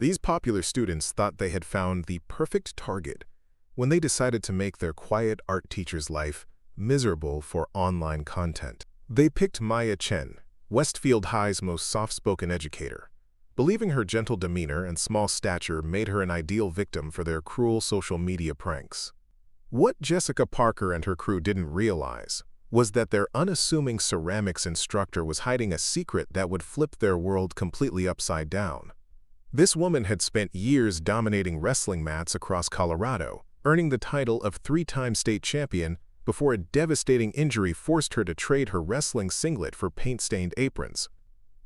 These popular students thought they had found the perfect target when they decided to make their quiet art teacher's life miserable for online content. They picked Maya Chen, Westfield High's most soft-spoken educator, believing her gentle demeanor and small stature made her an ideal victim for their cruel social media pranks. What Jessica Parker and her crew didn't realize was that their unassuming ceramics instructor was hiding a secret that would flip their world completely upside down. This woman had spent years dominating wrestling mats across Colorado, earning the title of three-time state champion before a devastating injury forced her to trade her wrestling singlet for paint-stained aprons.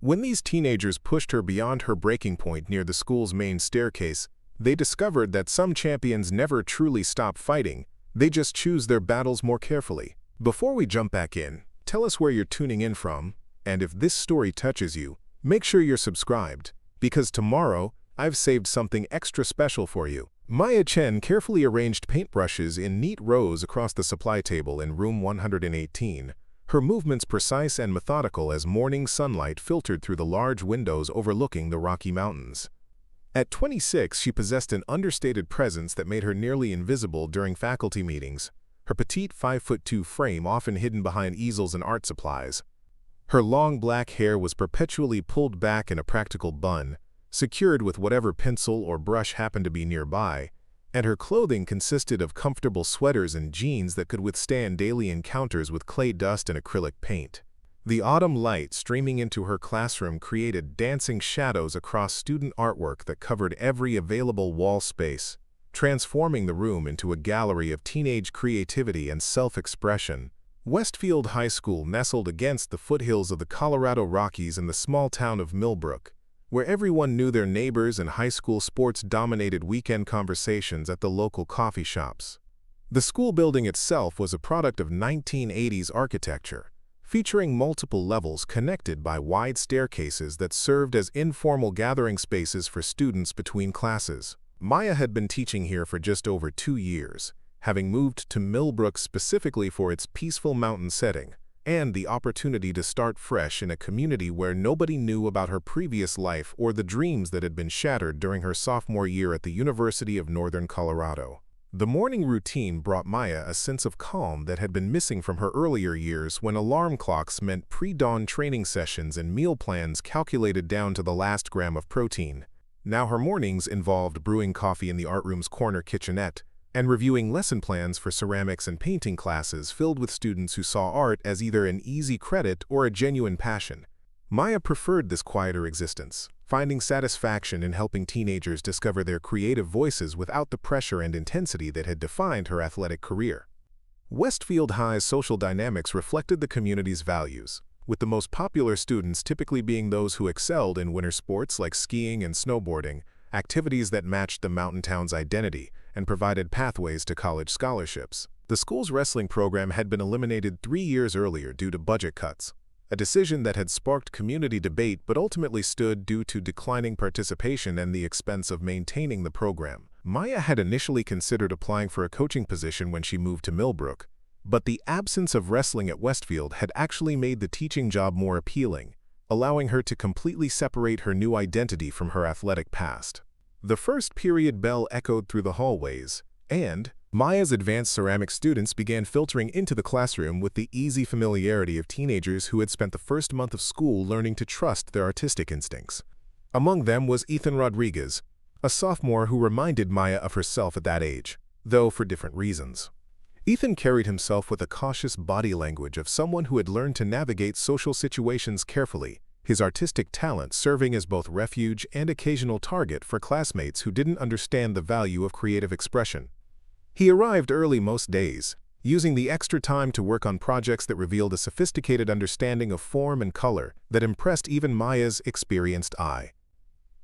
When these teenagers pushed her beyond her breaking point near the school's main staircase, they discovered that some champions never truly stop fighting, they just choose their battles more carefully. Before we jump back in, tell us where you're tuning in from, and if this story touches you, make sure you're subscribed, because tomorrow, I've saved something extra special for you. Maya Chen carefully arranged paintbrushes in neat rows across the supply table in room 118, her movements precise and methodical as morning sunlight filtered through the large windows overlooking the Rocky Mountains. At 26, she possessed an understated presence that made her nearly invisible during faculty meetings, her petite 5'2" frame often hidden behind easels and art supplies. Her long black hair was perpetually pulled back in a practical bun, secured with whatever pencil or brush happened to be nearby, and her clothing consisted of comfortable sweaters and jeans that could withstand daily encounters with clay dust and acrylic paint. The autumn light streaming into her classroom created dancing shadows across student artwork that covered every available wall space, transforming the room into a gallery of teenage creativity and self-expression. Westfield High School nestled against the foothills of the Colorado Rockies in the small town of Millbrook, where everyone knew their neighbors and high school sports dominated weekend conversations at the local coffee shops. The school building itself was a product of 1980s architecture, featuring multiple levels connected by wide staircases that served as informal gathering spaces for students between classes. Maya had been teaching here for just over 2 years, having moved to Millbrook specifically for its peaceful mountain setting and the opportunity to start fresh in a community where nobody knew about her previous life or the dreams that had been shattered during her sophomore year at the University of Northern Colorado. The morning routine brought Maya a sense of calm that had been missing from her earlier years when alarm clocks meant pre-dawn training sessions and meal plans calculated down to the last gram of protein. Now her mornings involved brewing coffee in the art room's corner kitchenette and reviewing lesson plans for ceramics and painting classes filled with students who saw art as either an easy credit or a genuine passion. Maya preferred this quieter existence, finding satisfaction in helping teenagers discover their creative voices without the pressure and intensity that had defined her athletic career. Westfield High's social dynamics reflected the community's values, with the most popular students typically being those who excelled in winter sports like skiing and snowboarding, activities that matched the mountain town's identity and provided pathways to college scholarships. The school's wrestling program had been eliminated 3 years earlier due to budget cuts, a decision that had sparked community debate but ultimately stood due to declining participation and the expense of maintaining the program. Maya had initially considered applying for a coaching position when she moved to Millbrook, but the absence of wrestling at Westfield had actually made the teaching job more appealing, allowing her to completely separate her new identity from her athletic past. The first period bell echoed through the hallways, and Maya's advanced ceramics students began filtering into the classroom with the easy familiarity of teenagers who had spent the first month of school learning to trust their artistic instincts. Among them was Ethan Rodriguez, a sophomore who reminded Maya of herself at that age, though for different reasons. Ethan carried himself with a cautious body language of someone who had learned to navigate social situations carefully, his artistic talent serving as both refuge and occasional target for classmates who didn't understand the value of creative expression. He arrived early most days, using the extra time to work on projects that revealed a sophisticated understanding of form and color that impressed even Maya's experienced eye.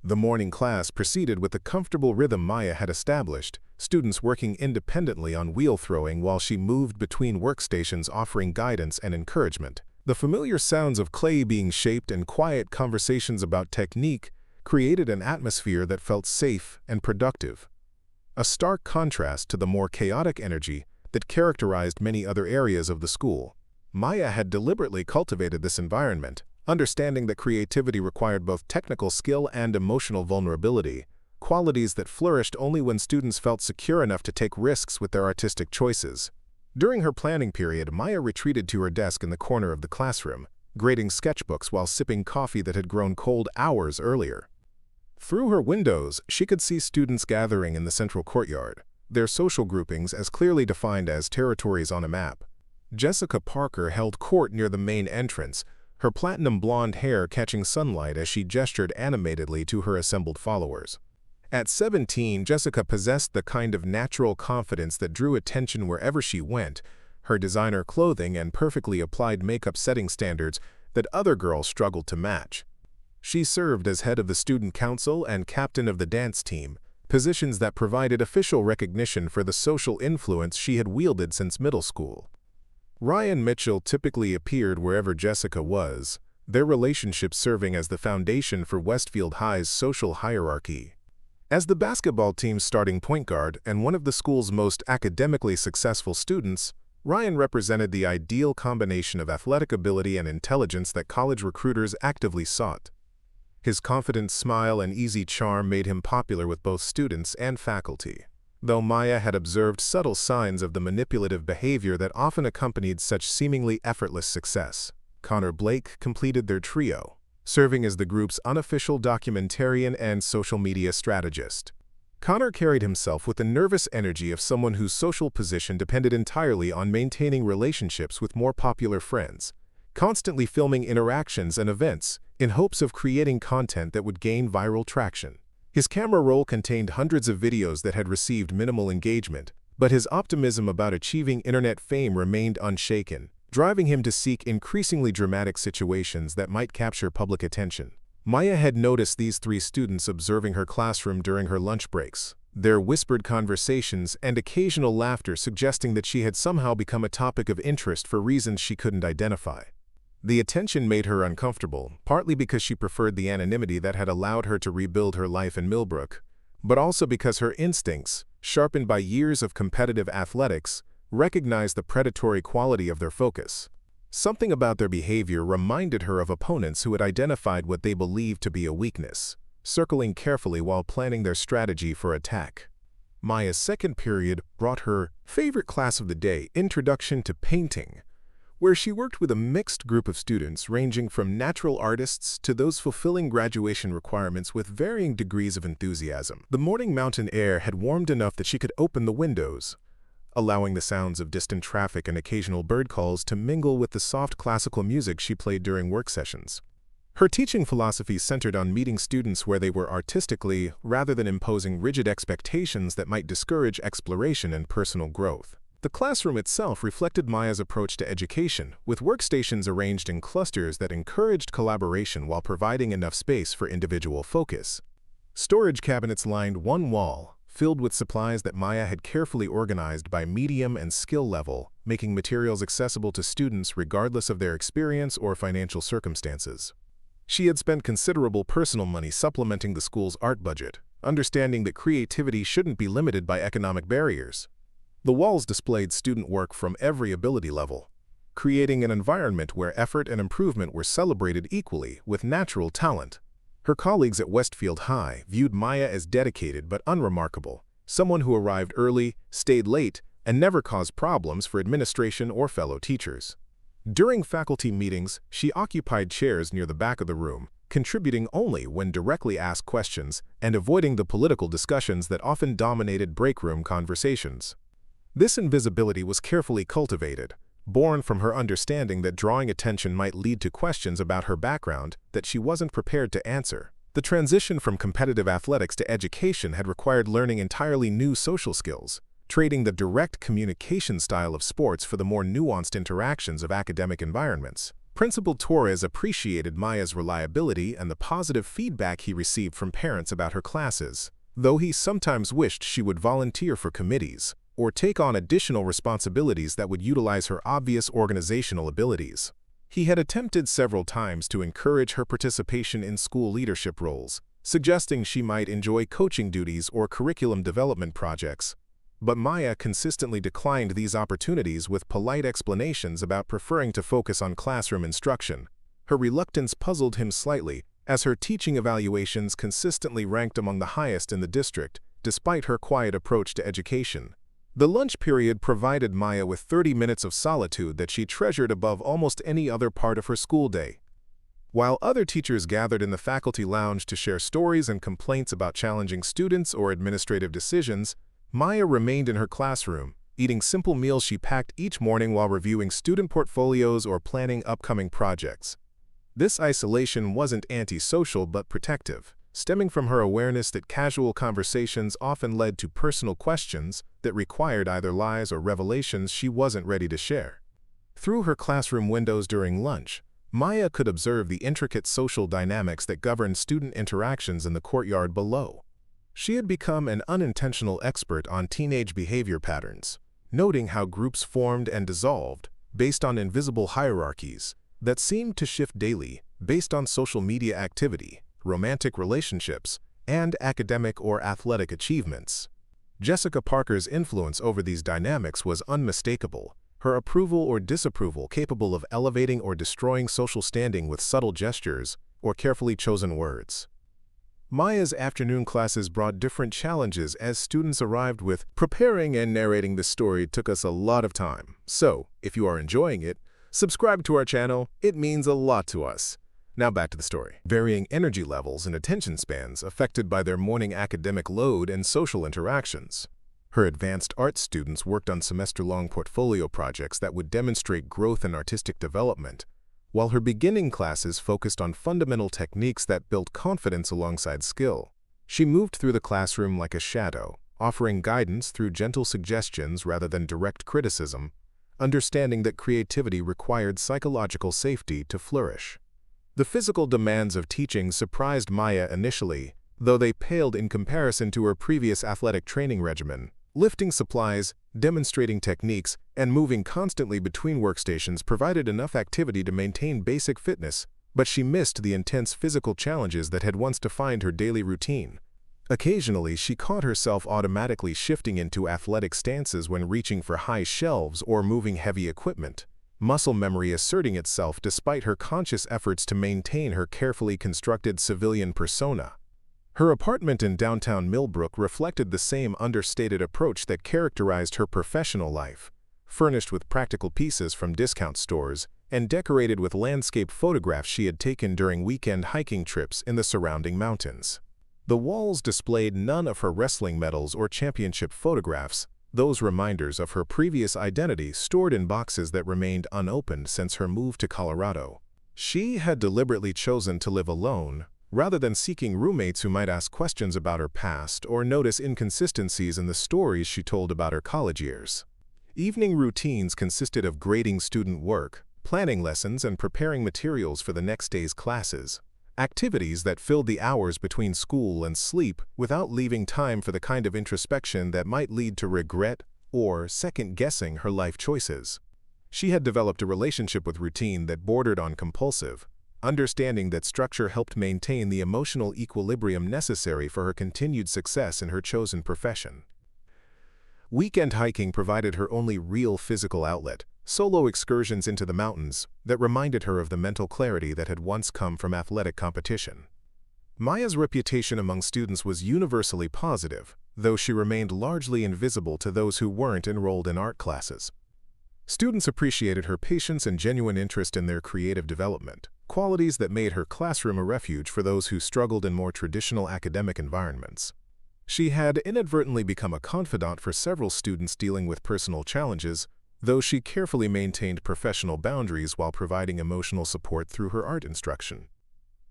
The morning class proceeded with the comfortable rhythm Maya had established, students working independently on wheel throwing while she moved between workstations offering guidance and encouragement. The familiar sounds of clay being shaped and quiet conversations about technique created an atmosphere that felt safe and productive, a stark contrast to the more chaotic energy that characterized many other areas of the school. Maya had deliberately cultivated this environment, understanding that creativity required both technical skill and emotional vulnerability, qualities that flourished only when students felt secure enough to take risks with their artistic choices. During her planning period, Maya retreated to her desk in the corner of the classroom, grading sketchbooks while sipping coffee that had grown cold hours earlier. Through her windows, she could see students gathering in the central courtyard, their social groupings as clearly defined as territories on a map. Jessica Parker held court near the main entrance, her platinum blonde hair catching sunlight as she gestured animatedly to her assembled followers. At 17, Jessica possessed the kind of natural confidence that drew attention wherever she went, her designer clothing and perfectly applied makeup setting standards that other girls struggled to match. She served as head of the student council and captain of the dance team, positions that provided official recognition for the social influence she had wielded since middle school. Ryan Mitchell typically appeared wherever Jessica was, their relationship serving as the foundation for Westfield High's social hierarchy. As the basketball team's starting point guard and one of the school's most academically successful students, Ryan represented the ideal combination of athletic ability and intelligence that college recruiters actively sought. His confident smile and easy charm made him popular with both students and faculty. Though Maya had observed subtle signs of the manipulative behavior that often accompanied such seemingly effortless success, Connor Blake completed their trio, serving as the group's unofficial documentarian and social media strategist. Connor carried himself with the nervous energy of someone whose social position depended entirely on maintaining relationships with more popular friends, constantly filming interactions and events in hopes of creating content that would gain viral traction. His camera roll contained hundreds of videos that had received minimal engagement, but his optimism about achieving internet fame remained unshaken, driving him to seek increasingly dramatic situations that might capture public attention. Maya had noticed these three students observing her classroom during her lunch breaks, their whispered conversations and occasional laughter suggesting that she had somehow become a topic of interest for reasons she couldn't identify. The attention made her uncomfortable, partly because she preferred the anonymity that had allowed her to rebuild her life in Millbrook, but also because her instincts, sharpened by years of competitive athletics, recognized the predatory quality of their focus. Something about their behavior reminded her of opponents who had identified what they believed to be a weakness, circling carefully while planning their strategy for attack. Maya's second period brought her favorite class of the day, Introduction to Painting, where she worked with a mixed group of students ranging from natural artists to those fulfilling graduation requirements with varying degrees of enthusiasm. The morning mountain air had warmed enough that she could open the windows, allowing the sounds of distant traffic and occasional bird calls to mingle with the soft classical music she played during work sessions. Her teaching philosophy centered on meeting students where they were artistically, rather than imposing rigid expectations that might discourage exploration and personal growth. The classroom itself reflected Maya's approach to education, with workstations arranged in clusters that encouraged collaboration while providing enough space for individual focus. Storage cabinets lined one wall, filled with supplies that Maya had carefully organized by medium and skill level, making materials accessible to students regardless of their experience or financial circumstances. She had spent considerable personal money supplementing the school's art budget, understanding that creativity shouldn't be limited by economic barriers. The walls displayed student work from every ability level, creating an environment where effort and improvement were celebrated equally with natural talent. Her colleagues at Westfield High viewed Maya as dedicated but unremarkable, someone who arrived early, stayed late, and never caused problems for administration or fellow teachers. During faculty meetings, she occupied chairs near the back of the room, contributing only when directly asked questions and avoiding the political discussions that often dominated break room conversations. This invisibility was carefully cultivated, born from her understanding that drawing attention might lead to questions about her background that she wasn't prepared to answer. The transition from competitive athletics to education had required learning entirely new social skills, trading the direct communication style of sports for the more nuanced interactions of academic environments. Principal Torres appreciated Maya's reliability and the positive feedback he received from parents about her classes, though he sometimes wished she would volunteer for committees or take on additional responsibilities that would utilize her obvious organizational abilities. He had attempted several times to encourage her participation in school leadership roles, suggesting she might enjoy coaching duties or curriculum development projects. But Maya consistently declined these opportunities with polite explanations about preferring to focus on classroom instruction. Her reluctance puzzled him slightly, as her teaching evaluations consistently ranked among the highest in the district, despite her quiet approach to education. The lunch period provided Maya with 30 minutes of solitude that she treasured above almost any other part of her school day. While other teachers gathered in the faculty lounge to share stories and complaints about challenging students or administrative decisions, Maya remained in her classroom, eating simple meals she packed each morning while reviewing student portfolios or planning upcoming projects. This isolation wasn't antisocial but protective, stemming from her awareness that casual conversations often led to personal questions that required either lies or revelations she wasn't ready to share. Through her classroom windows during lunch, Maya could observe the intricate social dynamics that governed student interactions in the courtyard below. She had become an unintentional expert on teenage behavior patterns, noting how groups formed and dissolved based on invisible hierarchies that seemed to shift daily based on social media activity, romantic relationships, and academic or athletic achievements. Jessica Parker's influence over these dynamics was unmistakable, her approval or disapproval capable of elevating or destroying social standing with subtle gestures or carefully chosen words. Maya's afternoon classes brought different challenges as students arrived with preparing and narrating the story took us a lot of time. So, if you are enjoying it, subscribe to our channel. It means a lot to us. Now back to the story. Varying energy levels and attention spans affected by their morning academic load and social interactions. Her advanced arts students worked on semester-long portfolio projects that would demonstrate growth and artistic development, while her beginning classes focused on fundamental techniques that built confidence alongside skill. She moved through the classroom like a shadow, offering guidance through gentle suggestions rather than direct criticism, understanding that creativity required psychological safety to flourish. The physical demands of teaching surprised Maya initially, though they paled in comparison to her previous athletic training regimen. Lifting supplies, demonstrating techniques, and moving constantly between workstations provided enough activity to maintain basic fitness, but she missed the intense physical challenges that had once defined her daily routine. Occasionally, she caught herself automatically shifting into athletic stances when reaching for high shelves or moving heavy equipment, muscle memory asserting itself despite her conscious efforts to maintain her carefully constructed civilian persona. Her apartment in downtown Millbrook reflected the same understated approach that characterized her professional life, furnished with practical pieces from discount stores and decorated with landscape photographs she had taken during weekend hiking trips in the surrounding mountains. The walls displayed none of her wrestling medals or championship photographs, those reminders of her previous identity stored in boxes that remained unopened since her move to Colorado. She had deliberately chosen to live alone, rather than seeking roommates who might ask questions about her past or notice inconsistencies in the stories she told about her college years. Evening routines consisted of grading student work, planning lessons, and preparing materials for the next day's classes, activities that filled the hours between school and sleep without leaving time for the kind of introspection that might lead to regret or second-guessing her life choices. She had developed a relationship with routine that bordered on compulsive, understanding that structure helped maintain the emotional equilibrium necessary for her continued success in her chosen profession. Weekend hiking provided her only real physical outlet, solo excursions into the mountains that reminded her of the mental clarity that had once come from athletic competition. Maya's reputation among students was universally positive, though she remained largely invisible to those who weren't enrolled in art classes. Students appreciated her patience and genuine interest in their creative development, qualities that made her classroom a refuge for those who struggled in more traditional academic environments. She had inadvertently become a confidant for several students dealing with personal challenges, though she carefully maintained professional boundaries while providing emotional support through her art instruction.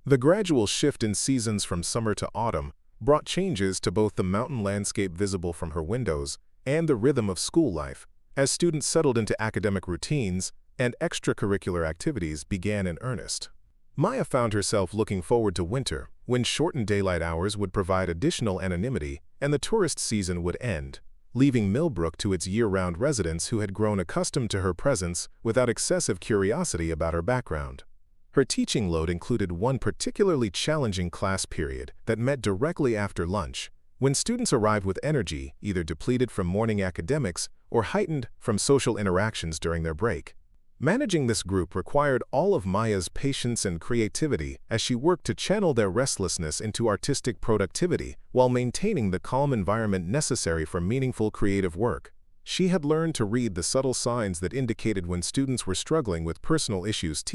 The gradual shift in seasons from summer to autumn brought changes to both the mountain landscape visible from her windows and the rhythm of school life, as students settled into academic routines and extracurricular activities began in earnest. Maya found herself looking forward to winter, when shortened daylight hours would provide additional anonymity and the tourist season would end, leaving Millbrook to its year-round residents who had grown accustomed to her presence without excessive curiosity about her background. Her teaching load included one particularly challenging class period that met directly after lunch, when students arrived with energy either depleted from morning academics or heightened from social interactions during their break. Managing this group required all of Maya's patience and creativity as she worked to channel their restlessness into artistic productivity while maintaining the calm environment necessary for meaningful creative work. She had learned to read the subtle signs that indicated when students were struggling with personal issues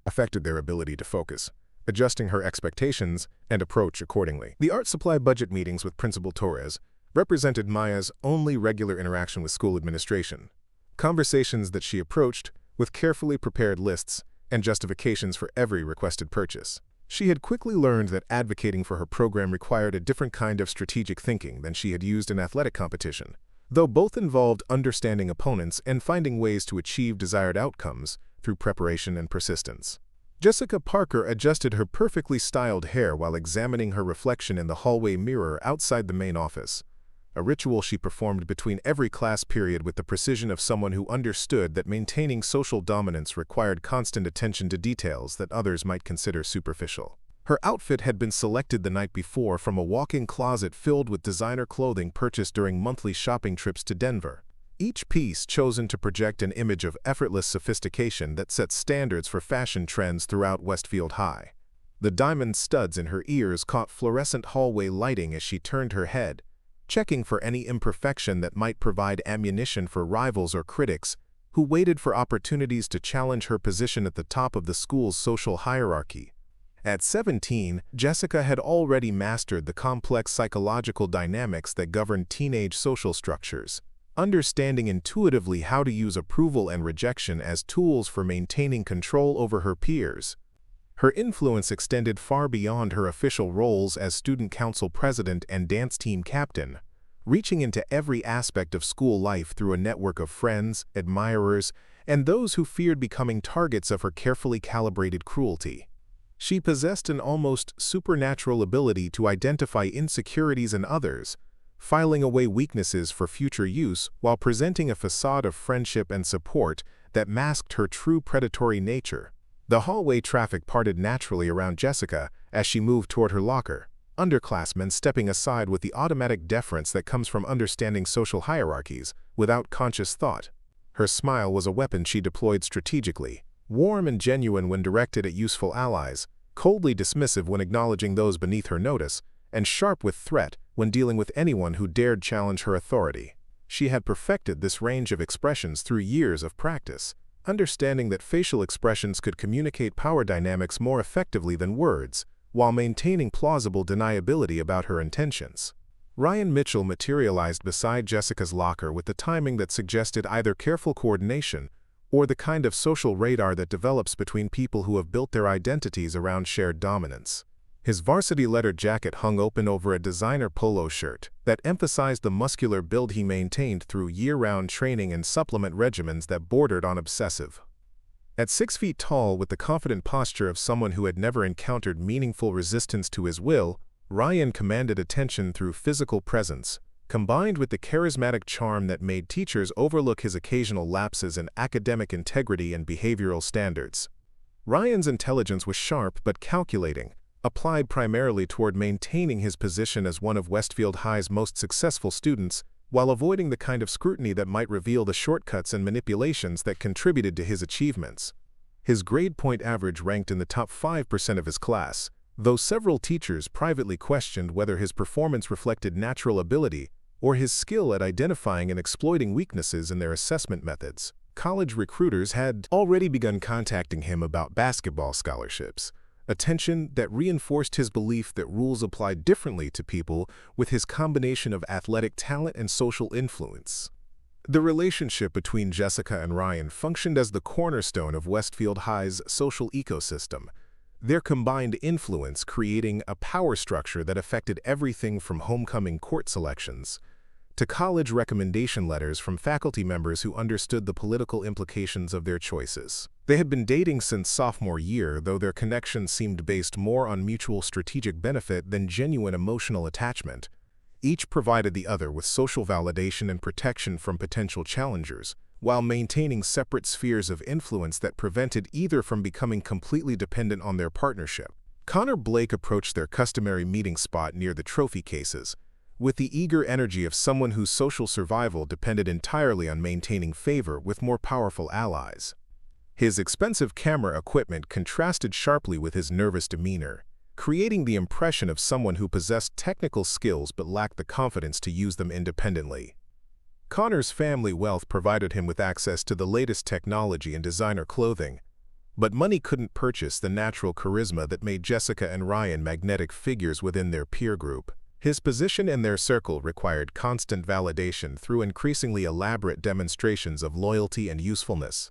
affected their ability to focus, adjusting her expectations and approach accordingly. The art supply budget meetings with Principal Torres represented Maya's only regular interaction with school administration. Conversations that she approached with carefully prepared lists and justifications for every requested purchase. She had quickly learned that advocating for her program required a different kind of strategic thinking than she had used in athletic competition. Though both involved understanding opponents and finding ways to achieve desired outcomes through preparation and persistence. Jessica Parker adjusted her perfectly styled hair while examining her reflection in the hallway mirror outside the main office, a ritual she performed between every class period with the precision of someone who understood that maintaining social dominance required constant attention to details that others might consider superficial. Her outfit had been selected the night before from a walk-in closet filled with designer clothing purchased during monthly shopping trips to Denver. Each piece chosen to project an image of effortless sophistication that set standards for fashion trends throughout Westfield High. The diamond studs in her ears caught fluorescent hallway lighting as she turned her head, checking for any imperfection that might provide ammunition for rivals or critics who waited for opportunities to challenge her position at the top of the school's social hierarchy. At 17, Jessica had already mastered the complex psychological dynamics that govern teenage social structures, understanding intuitively how to use approval and rejection as tools for maintaining control over her peers. Her influence extended far beyond her official roles as student council president and dance team captain, reaching into every aspect of school life through a network of friends, admirers, and those who feared becoming targets of her carefully calibrated cruelty. She possessed an almost supernatural ability to identify insecurities in others, filing away weaknesses for future use while presenting a facade of friendship and support that masked her true predatory nature. The hallway traffic parted naturally around Jessica as she moved toward her locker, underclassmen stepping aside with the automatic deference that comes from understanding social hierarchies without conscious thought. Her smile was a weapon she deployed strategically, warm and genuine when directed at useful allies, coldly dismissive when acknowledging those beneath her notice, and sharp with threat when dealing with anyone who dared challenge her authority. She had perfected this range of expressions through years of practice, understanding that facial expressions could communicate power dynamics more effectively than words, while maintaining plausible deniability about her intentions. Ryan Mitchell materialized beside Jessica's locker with the timing that suggested either careful coordination or the kind of social radar that develops between people who have built their identities around shared dominance. His varsity leather jacket hung open over a designer polo shirt that emphasized the muscular build he maintained through year-round training and supplement regimens that bordered on obsessive. At 6 feet tall, with the confident posture of someone who had never encountered meaningful resistance to his will, Ryan commanded attention through physical presence, combined with the charismatic charm that made teachers overlook his occasional lapses in academic integrity and behavioral standards. Ryan's intelligence was sharp but calculating, applied primarily toward maintaining his position as one of Westfield High's most successful students, while avoiding the kind of scrutiny that might reveal the shortcuts and manipulations that contributed to his achievements. His grade point average ranked in the top 5% of his class, though several teachers privately questioned whether his performance reflected natural ability or his skill at identifying and exploiting weaknesses in their assessment methods. College recruiters had already begun contacting him about basketball scholarships, attention that reinforced his belief that rules applied differently to people with his combination of athletic talent and social influence. The relationship between Jessica and Ryan functioned as the cornerstone of Westfield High's social ecosystem, their combined influence creating a power structure that affected everything from homecoming court selections to college recommendation letters from faculty members who understood the political implications of their choices. They had been dating since sophomore year, though their connection seemed based more on mutual strategic benefit than genuine emotional attachment. Each provided the other with social validation and protection from potential challengers, while maintaining separate spheres of influence that prevented either from becoming completely dependent on their partnership. Connor Blake approached their customary meeting spot near the trophy cases, with the eager energy of someone whose social survival depended entirely on maintaining favor with more powerful allies. His expensive camera equipment contrasted sharply with his nervous demeanor, creating the impression of someone who possessed technical skills but lacked the confidence to use them independently. Connor's family wealth provided him with access to the latest technology and designer clothing, but money couldn't purchase the natural charisma that made Jessica and Ryan magnetic figures within their peer group. His position in their circle required constant validation through increasingly elaborate demonstrations of loyalty and usefulness.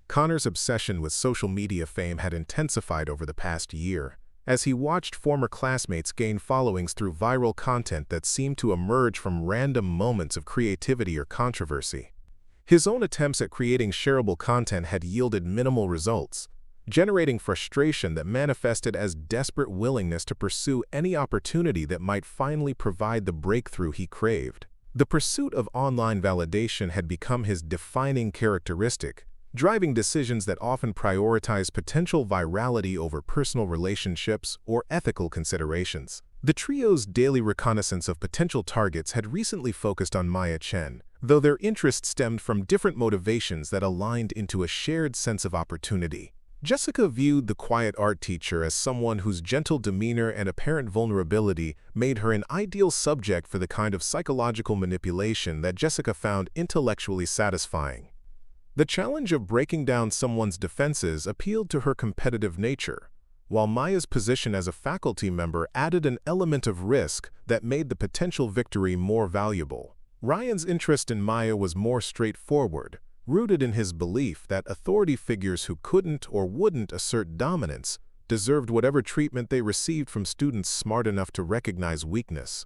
Connor's obsession with social media fame had intensified over the past year, as he watched former classmates gain followings through viral content that seemed to emerge from random moments of creativity or controversy. His own attempts at creating shareable content had yielded minimal results, generating frustration that manifested as desperate willingness to pursue any opportunity that might finally provide the breakthrough he craved. The pursuit of online validation had become his defining characteristic, driving decisions that often prioritize potential virality over personal relationships or ethical considerations. The trio's daily reconnaissance of potential targets had recently focused on Maya Chen, though their interests stemmed from different motivations that aligned into a shared sense of opportunity. Jessica viewed the quiet art teacher as someone whose gentle demeanor and apparent vulnerability made her an ideal subject for the kind of psychological manipulation that Jessica found intellectually satisfying. The challenge of breaking down someone's defenses appealed to her competitive nature, while Maya's position as a faculty member added an element of risk that made the potential victory more valuable. Ryan's interest in Maya was more straightforward, rooted in his belief that authority figures who couldn't or wouldn't assert dominance deserved whatever treatment they received from students smart enough to recognize weakness.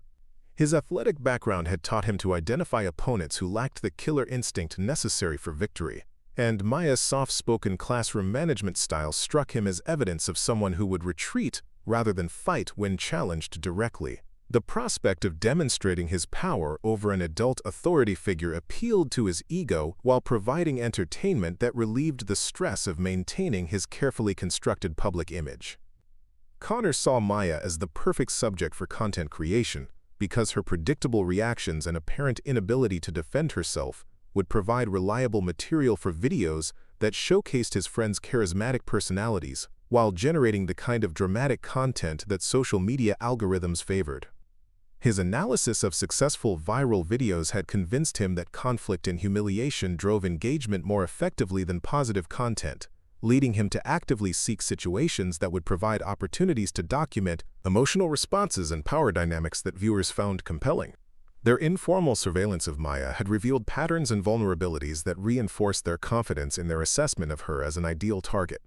His athletic background had taught him to identify opponents who lacked the killer instinct necessary for victory, and Maya's soft-spoken classroom management style struck him as evidence of someone who would retreat rather than fight when challenged directly. The prospect of demonstrating his power over an adult authority figure appealed to his ego while providing entertainment that relieved the stress of maintaining his carefully constructed public image. Connor saw Maya as the perfect subject for content creation, because her predictable reactions and apparent inability to defend herself would provide reliable material for videos that showcased his friends' charismatic personalities while generating the kind of dramatic content that social media algorithms favored. His analysis of successful viral videos had convinced him that conflict and humiliation drove engagement more effectively than positive content, leading him to actively seek situations that would provide opportunities to document emotional responses and power dynamics that viewers found compelling. Their informal surveillance of Maya had revealed patterns and vulnerabilities that reinforced their confidence in their assessment of her as an ideal target.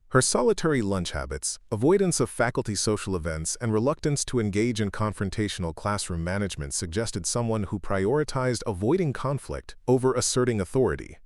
Her solitary lunch habits, avoidance of faculty social events, and reluctance to engage in confrontational classroom management suggested someone who prioritized avoiding conflict over asserting authority.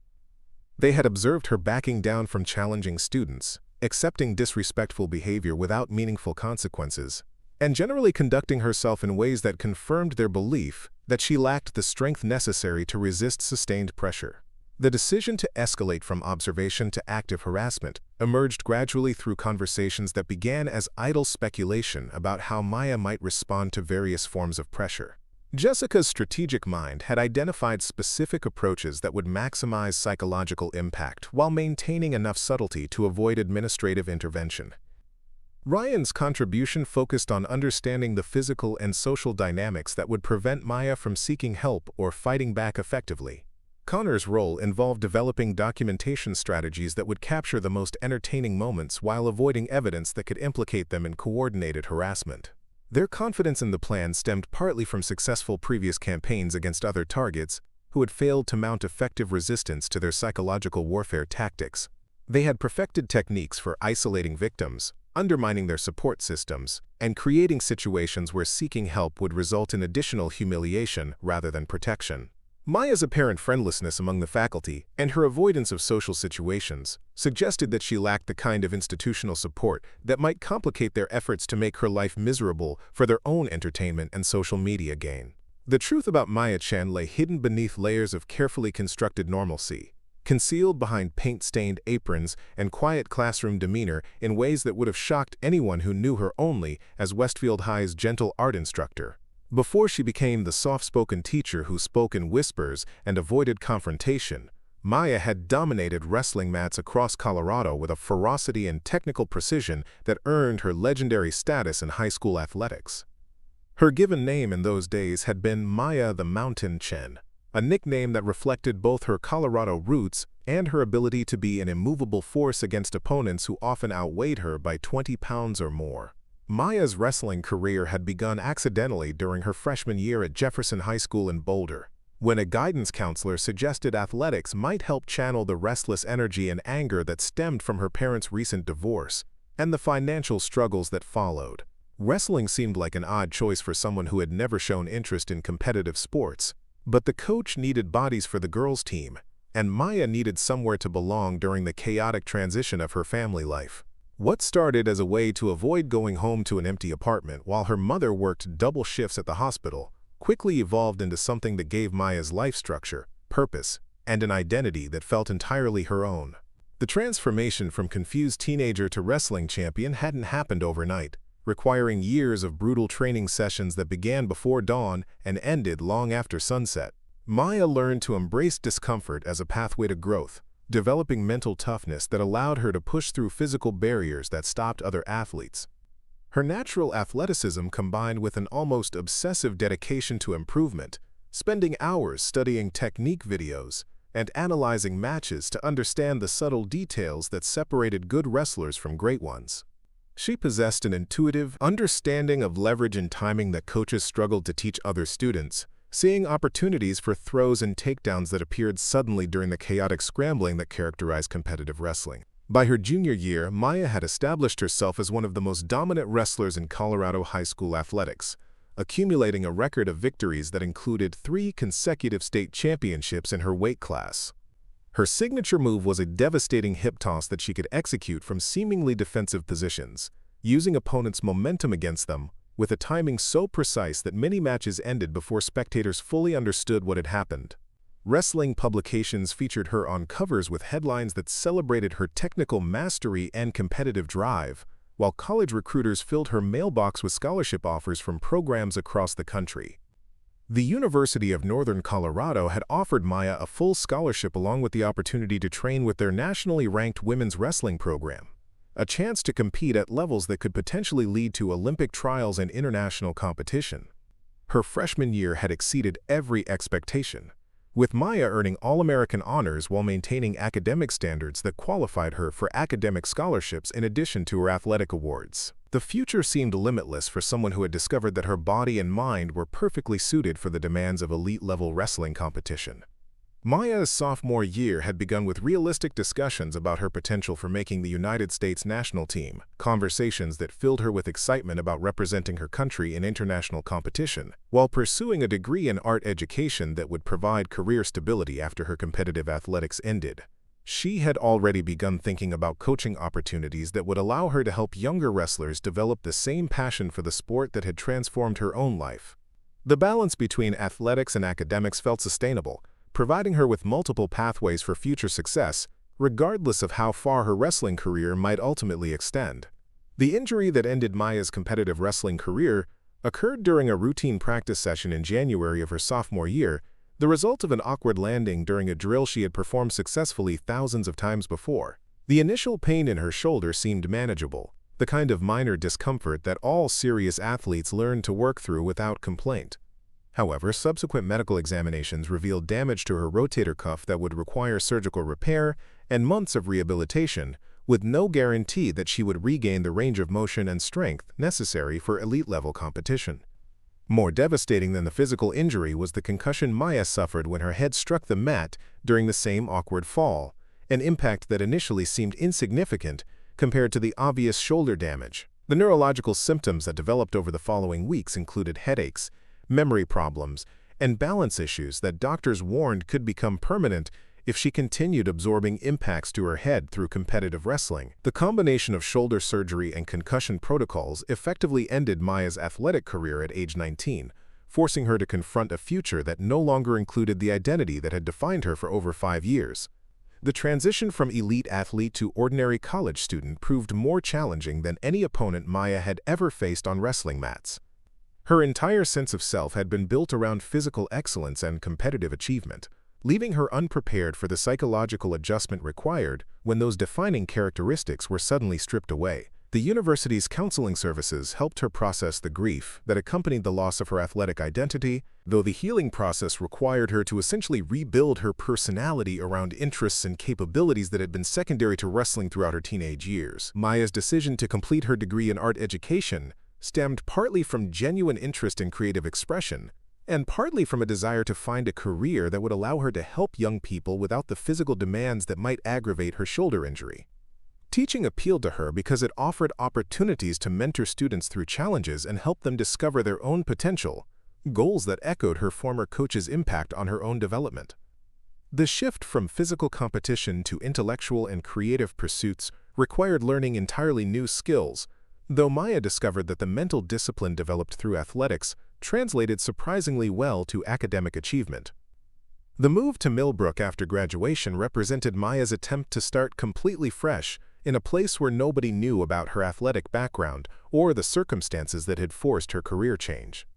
They had observed her backing down from challenging students, accepting disrespectful behavior without meaningful consequences, and generally conducting herself in ways that confirmed their belief that she lacked the strength necessary to resist sustained pressure. The decision to escalate from observation to active harassment emerged gradually through conversations that began as idle speculation about how Maya might respond to various forms of pressure. Jessica's strategic mind had identified specific approaches that would maximize psychological impact while maintaining enough subtlety to avoid administrative intervention. Ryan's contribution focused on understanding the physical and social dynamics that would prevent Maya from seeking help or fighting back effectively. Connor's role involved developing documentation strategies that would capture the most entertaining moments while avoiding evidence that could implicate them in coordinated harassment. Their confidence in the plan stemmed partly from successful previous campaigns against other targets who had failed to mount effective resistance to their psychological warfare tactics. They had perfected techniques for isolating victims, undermining their support systems, and creating situations where seeking help would result in additional humiliation rather than protection. Maya's apparent friendlessness among the faculty and her avoidance of social situations suggested that she lacked the kind of institutional support that might complicate their efforts to make her life miserable for their own entertainment and social media gain. The truth about Maya Chen lay hidden beneath layers of carefully constructed normalcy, concealed behind paint-stained aprons and quiet classroom demeanor in ways that would have shocked anyone who knew her only as Westfield High's gentle art instructor. Before she became the soft-spoken teacher who spoke in whispers and avoided confrontation, Maya had dominated wrestling mats across Colorado with a ferocity and technical precision that earned her legendary status in high school athletics. Her given name in those days had been Maya the Mountain Chen, a nickname that reflected both her Colorado roots and her ability to be an immovable force against opponents who often outweighed her by 20 pounds or more. Maya's wrestling career had begun accidentally during her freshman year at Jefferson High School in Boulder, when a guidance counselor suggested athletics might help channel the restless energy and anger that stemmed from her parents' recent divorce and the financial struggles that followed. Wrestling seemed like an odd choice for someone who had never shown interest in competitive sports, but the coach needed bodies for the girls' team, and Maya needed somewhere to belong during the chaotic transition of her family life. What started as a way to avoid going home to an empty apartment while her mother worked double shifts at the hospital quickly evolved into something that gave Maya's life structure, purpose, and an identity that felt entirely her own. The transformation from confused teenager to wrestling champion hadn't happened overnight, requiring years of brutal training sessions that began before dawn and ended long after sunset. Maya learned to embrace discomfort as a pathway to growth, developing mental toughness that allowed her to push through physical barriers that stopped other athletes. Her natural athleticism combined with an almost obsessive dedication to improvement, spending hours studying technique videos and analyzing matches to understand the subtle details that separated good wrestlers from great ones. She possessed an intuitive understanding of leverage and timing that coaches struggled to teach other students, seeing opportunities for throws and takedowns that appeared suddenly during the chaotic scrambling that characterized competitive wrestling. By her junior year, Maya had established herself as one of the most dominant wrestlers in Colorado high school athletics, accumulating a record of victories that included 3 consecutive state championships in her weight class. Her signature move was a devastating hip toss that she could execute from seemingly defensive positions, using opponents' momentum against them, with a timing so precise that many matches ended before spectators fully understood what had happened. Wrestling publications featured her on covers with headlines that celebrated her technical mastery and competitive drive, while college recruiters filled her mailbox with scholarship offers from programs across the country. The University of Northern Colorado had offered Maya a full scholarship along with the opportunity to train with their nationally ranked women's wrestling program, a chance to compete at levels that could potentially lead to Olympic trials and international competition. Her freshman year had exceeded every expectation, with Maya earning All-American honors while maintaining academic standards that qualified her for academic scholarships in addition to her athletic awards. The future seemed limitless for someone who had discovered that her body and mind were perfectly suited for the demands of elite-level wrestling competition. Maya's sophomore year had begun with realistic discussions about her potential for making the United States national team, conversations that filled her with excitement about representing her country in international competition, while pursuing a degree in art education that would provide career stability after her competitive athletics ended. She had already begun thinking about coaching opportunities that would allow her to help younger wrestlers develop the same passion for the sport that had transformed her own life. The balance between athletics and academics felt sustainable, providing her with multiple pathways for future success, regardless of how far her wrestling career might ultimately extend. The injury that ended Maya's competitive wrestling career occurred during a routine practice session in January of her sophomore year, the result of an awkward landing during a drill she had performed successfully thousands of times before. The initial pain in her shoulder seemed manageable, the kind of minor discomfort that all serious athletes learn to work through without complaint. However, subsequent medical examinations revealed damage to her rotator cuff that would require surgical repair and months of rehabilitation, with no guarantee that she would regain the range of motion and strength necessary for elite-level competition. More devastating than the physical injury was the concussion Maya suffered when her head struck the mat during the same awkward fall, an impact that initially seemed insignificant compared to the obvious shoulder damage. The neurological symptoms that developed over the following weeks included headaches, memory problems, and balance issues that doctors warned could become permanent if she continued absorbing impacts to her head through competitive wrestling. The combination of shoulder surgery and concussion protocols effectively ended Maya's athletic career at age 19, forcing her to confront a future that no longer included the identity that had defined her for over 5 years. The transition from elite athlete to ordinary college student proved more challenging than any opponent Maya had ever faced on wrestling mats. Her entire sense of self had been built around physical excellence and competitive achievement, leaving her unprepared for the psychological adjustment required when those defining characteristics were suddenly stripped away. The university's counseling services helped her process the grief that accompanied the loss of her athletic identity, though the healing process required her to essentially rebuild her personality around interests and capabilities that had been secondary to wrestling throughout her teenage years. Maya's decision to complete her degree in art education stemmed partly from genuine interest in creative expression, and partly from a desire to find a career that would allow her to help young people without the physical demands that might aggravate her shoulder injury. Teaching appealed to her because it offered opportunities to mentor students through challenges and help them discover their own potential, goals that echoed her former coach's impact on her own development. The shift from physical competition to intellectual and creative pursuits required learning entirely new skills, though Maya discovered that the mental discipline developed through athletics translated surprisingly well to academic achievement. The move to Millbrook after graduation represented Maya's attempt to start completely fresh in a place where nobody knew about her athletic background or the circumstances that had forced her career change.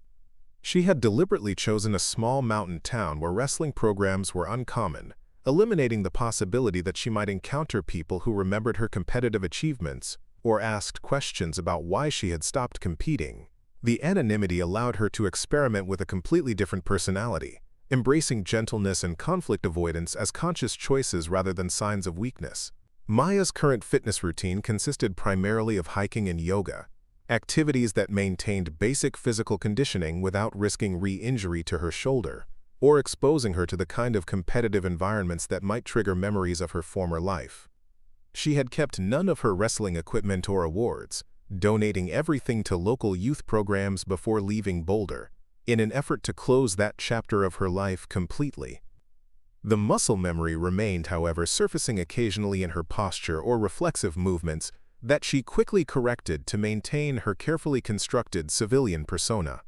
She had deliberately chosen a small mountain town where wrestling programs were uncommon, eliminating the possibility that she might encounter people who remembered her competitive achievements or asked questions about why she had stopped competing. The anonymity allowed her to experiment with a completely different personality, embracing gentleness and conflict avoidance as conscious choices rather than signs of weakness. Maya's current fitness routine consisted primarily of hiking and yoga, activities that maintained basic physical conditioning without risking re-injury to her shoulder or exposing her to the kind of competitive environments that might trigger memories of her former life. She had kept none of her wrestling equipment or awards, donating everything to local youth programs before leaving Boulder, in an effort to close that chapter of her life completely. The muscle memory remained, however, surfacing occasionally in her posture or reflexive movements that she quickly corrected to maintain her carefully constructed civilian persona.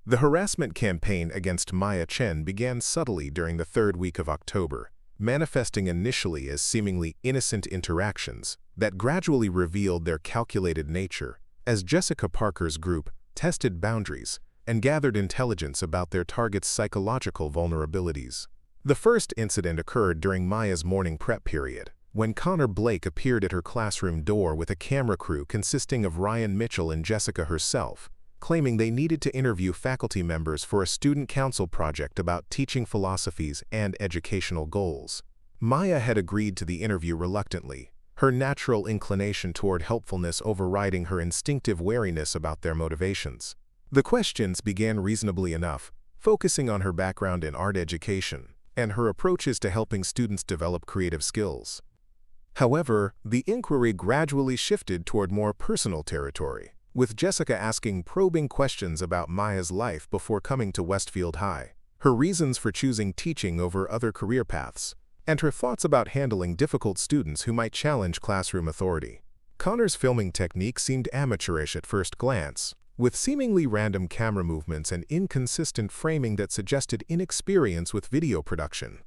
The harassment campaign against Maya Chen began subtly during the third week of October, manifesting initially as seemingly innocent interactions that gradually revealed their calculated nature as Jessica Parker's group tested boundaries and gathered intelligence about their target's psychological vulnerabilities. The first incident occurred during Maya's morning prep period, when Connor Blake appeared at her classroom door with a camera crew consisting of Ryan Mitchell and Jessica herself, claiming they needed to interview faculty members for a student council project about teaching philosophies and educational goals. Maya had agreed to the interview reluctantly, her natural inclination toward helpfulness overriding her instinctive wariness about their motivations. The questions began reasonably enough, focusing on her background in art education and her approaches to helping students develop creative skills. However, the inquiry gradually shifted toward more personal territory, with Jessica asking probing questions about Maya's life before coming to Westfield High, her reasons for choosing teaching over other career paths, and her thoughts about handling difficult students who might challenge classroom authority. Connor's filming technique seemed amateurish at first glance, with seemingly random camera movements and inconsistent framing that suggested inexperience with video production.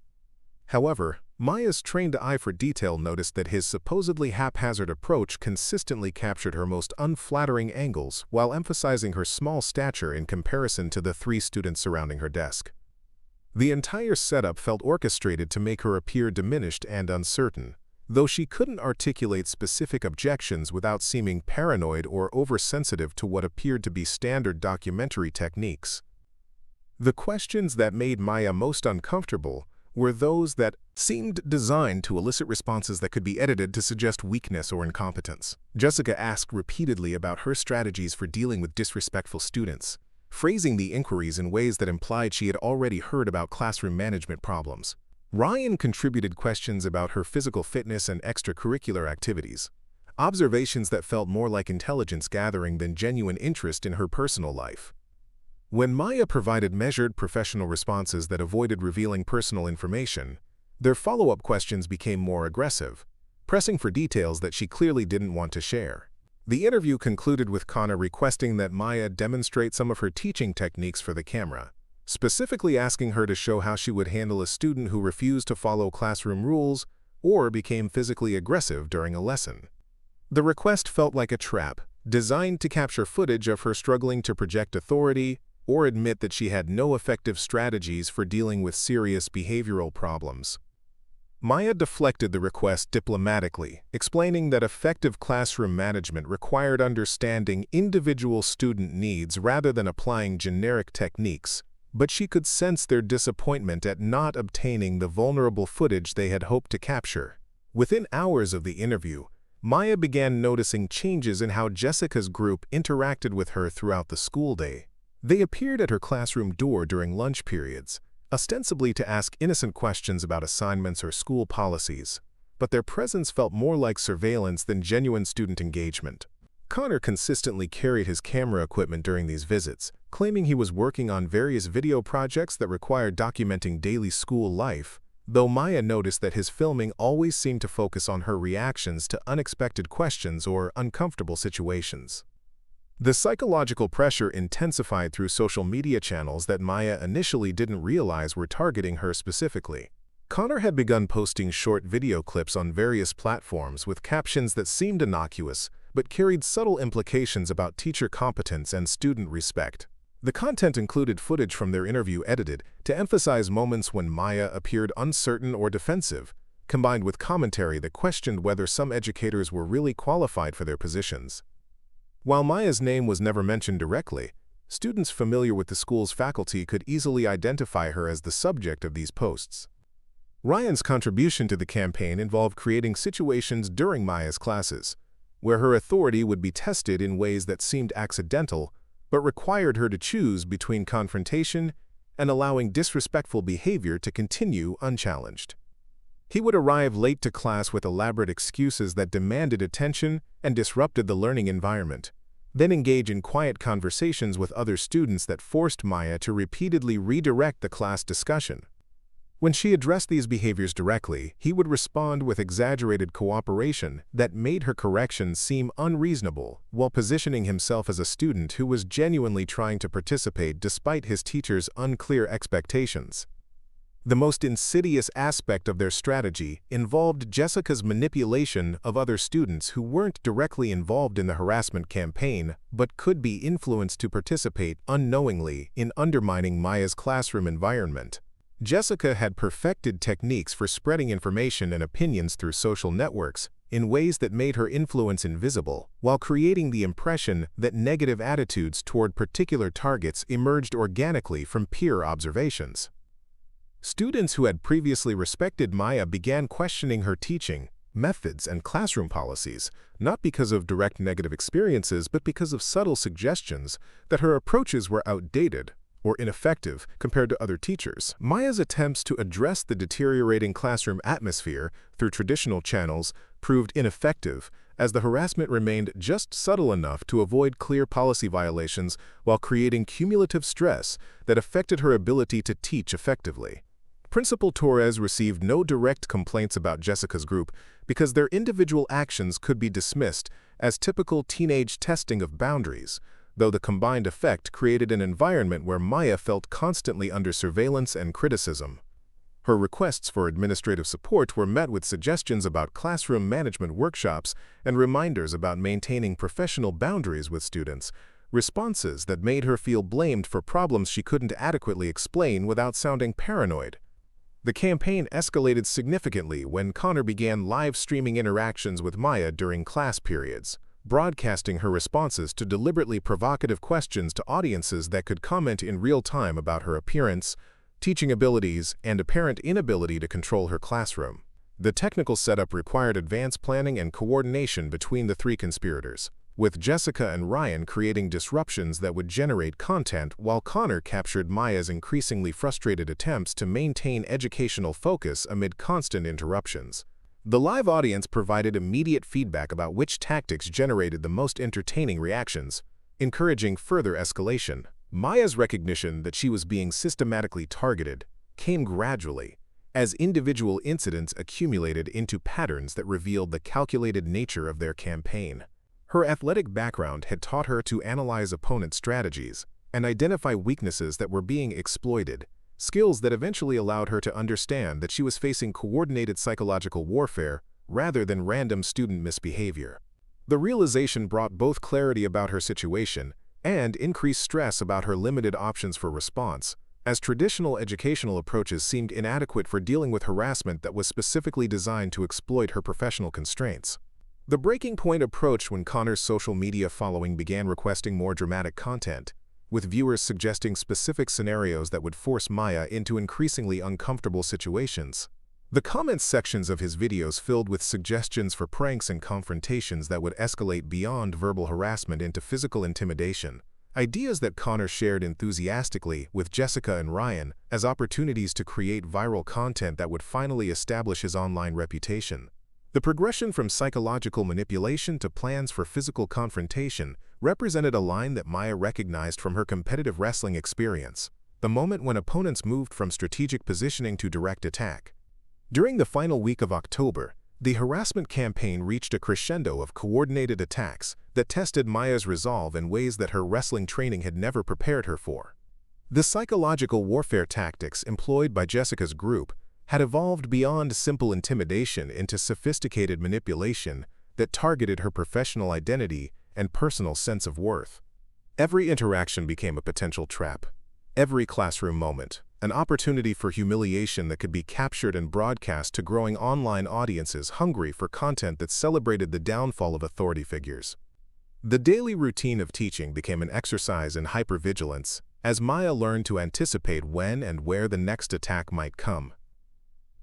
However, Maya's trained eye for detail noticed that his supposedly haphazard approach consistently captured her most unflattering angles while emphasizing her small stature in comparison to the 3 students surrounding her desk. The entire setup felt orchestrated to make her appear diminished and uncertain, though she couldn't articulate specific objections without seeming paranoid or oversensitive to what appeared to be standard documentary techniques. The questions that made Maya most uncomfortable were those that seemed designed to elicit responses that could be edited to suggest weakness or incompetence. Jessica asked repeatedly about her strategies for dealing with disrespectful students, phrasing the inquiries in ways that implied she had already heard about classroom management problems. Ryan contributed questions about her physical fitness and extracurricular activities, observations that felt more like intelligence gathering than genuine interest in her personal life. When Maya provided measured professional responses that avoided revealing personal information, their follow-up questions became more aggressive, pressing for details that she clearly didn't want to share. The interview concluded with Connor requesting that Maya demonstrate some of her teaching techniques for the camera, specifically asking her to show how she would handle a student who refused to follow classroom rules or became physically aggressive during a lesson. The request felt like a trap, designed to capture footage of her struggling to project authority or admit that she had no effective strategies for dealing with serious behavioral problems. Maya deflected the request diplomatically, explaining that effective classroom management required understanding individual student needs rather than applying generic techniques, but she could sense their disappointment at not obtaining the vulnerable footage they had hoped to capture. Within hours of the interview, Maya began noticing changes in how Jessica's group interacted with her throughout the school day. They appeared at her classroom door during lunch periods, ostensibly to ask innocent questions about assignments or school policies, but their presence felt more like surveillance than genuine student engagement. Connor consistently carried his camera equipment during these visits, claiming he was working on various video projects that required documenting daily school life, though Maya noticed that his filming always seemed to focus on her reactions to unexpected questions or uncomfortable situations. The psychological pressure intensified through social media channels that Maya initially didn't realize were targeting her specifically. Connor had begun posting short video clips on various platforms with captions that seemed innocuous but carried subtle implications about teacher competence and student respect. The content included footage from their interview edited to emphasize moments when Maya appeared uncertain or defensive, combined with commentary that questioned whether some educators were really qualified for their positions. While Maya's name was never mentioned directly, students familiar with the school's faculty could easily identify her as the subject of these posts. Ryan's contribution to the campaign involved creating situations during Maya's classes, where her authority would be tested in ways that seemed accidental but required her to choose between confrontation and allowing disrespectful behavior to continue unchallenged. He would arrive late to class with elaborate excuses that demanded attention and disrupted the learning environment, then engage in quiet conversations with other students that forced Maya to repeatedly redirect the class discussion. When she addressed these behaviors directly, he would respond with exaggerated cooperation that made her corrections seem unreasonable, while positioning himself as a student who was genuinely trying to participate despite his teacher's unclear expectations. The most insidious aspect of their strategy involved Jessica's manipulation of other students who weren't directly involved in the harassment campaign but could be influenced to participate unknowingly in undermining Maya's classroom environment. Jessica had perfected techniques for spreading information and opinions through social networks in ways that made her influence invisible, while creating the impression that negative attitudes toward particular targets emerged organically from peer observations. Students who had previously respected Maya began questioning her teaching, methods, and classroom policies, not because of direct negative experiences but because of subtle suggestions that her approaches were outdated or ineffective compared to other teachers. Maya's attempts to address the deteriorating classroom atmosphere through traditional channels proved ineffective, as the harassment remained just subtle enough to avoid clear policy violations while creating cumulative stress that affected her ability to teach effectively. Principal Torres received no direct complaints about Jessica's group because their individual actions could be dismissed as typical teenage testing of boundaries, though the combined effect created an environment where Maya felt constantly under surveillance and criticism. Her requests for administrative support were met with suggestions about classroom management workshops and reminders about maintaining professional boundaries with students, responses that made her feel blamed for problems she couldn't adequately explain without sounding paranoid. The campaign escalated significantly when Connor began live-streaming interactions with Maya during class periods, broadcasting her responses to deliberately provocative questions to audiences that could comment in real time about her appearance, teaching abilities, and apparent inability to control her classroom. The technical setup required advanced planning and coordination between the three conspirators, with Jessica and Ryan creating disruptions that would generate content while Connor captured Maya's increasingly frustrated attempts to maintain educational focus amid constant interruptions. The live audience provided immediate feedback about which tactics generated the most entertaining reactions, encouraging further escalation. Maya's recognition that she was being systematically targeted came gradually, as individual incidents accumulated into patterns that revealed the calculated nature of their campaign. Her athletic background had taught her to analyze opponent strategies and identify weaknesses that were being exploited, skills that eventually allowed her to understand that she was facing coordinated psychological warfare rather than random student misbehavior. The realization brought both clarity about her situation and increased stress about her limited options for response, as traditional educational approaches seemed inadequate for dealing with harassment that was specifically designed to exploit her professional constraints. The breaking point approached when Connor's social media following began requesting more dramatic content, with viewers suggesting specific scenarios that would force Maya into increasingly uncomfortable situations. The comments sections of his videos filled with suggestions for pranks and confrontations that would escalate beyond verbal harassment into physical intimidation, ideas that Connor shared enthusiastically with Jessica and Ryan as opportunities to create viral content that would finally establish his online reputation. The progression from psychological manipulation to plans for physical confrontation represented a line that Maya recognized from her competitive wrestling experience, the moment when opponents moved from strategic positioning to direct attack. During the final week of October, the harassment campaign reached a crescendo of coordinated attacks that tested Maya's resolve in ways that her wrestling training had never prepared her for. The psychological warfare tactics employed by Jessica's group had evolved beyond simple intimidation into sophisticated manipulation that targeted her professional identity and personal sense of worth. Every interaction became a potential trap. Every classroom moment, an opportunity for humiliation that could be captured and broadcast to growing online audiences hungry for content that celebrated the downfall of authority figures. The daily routine of teaching became an exercise in hypervigilance as Maya learned to anticipate when and where the next attack might come.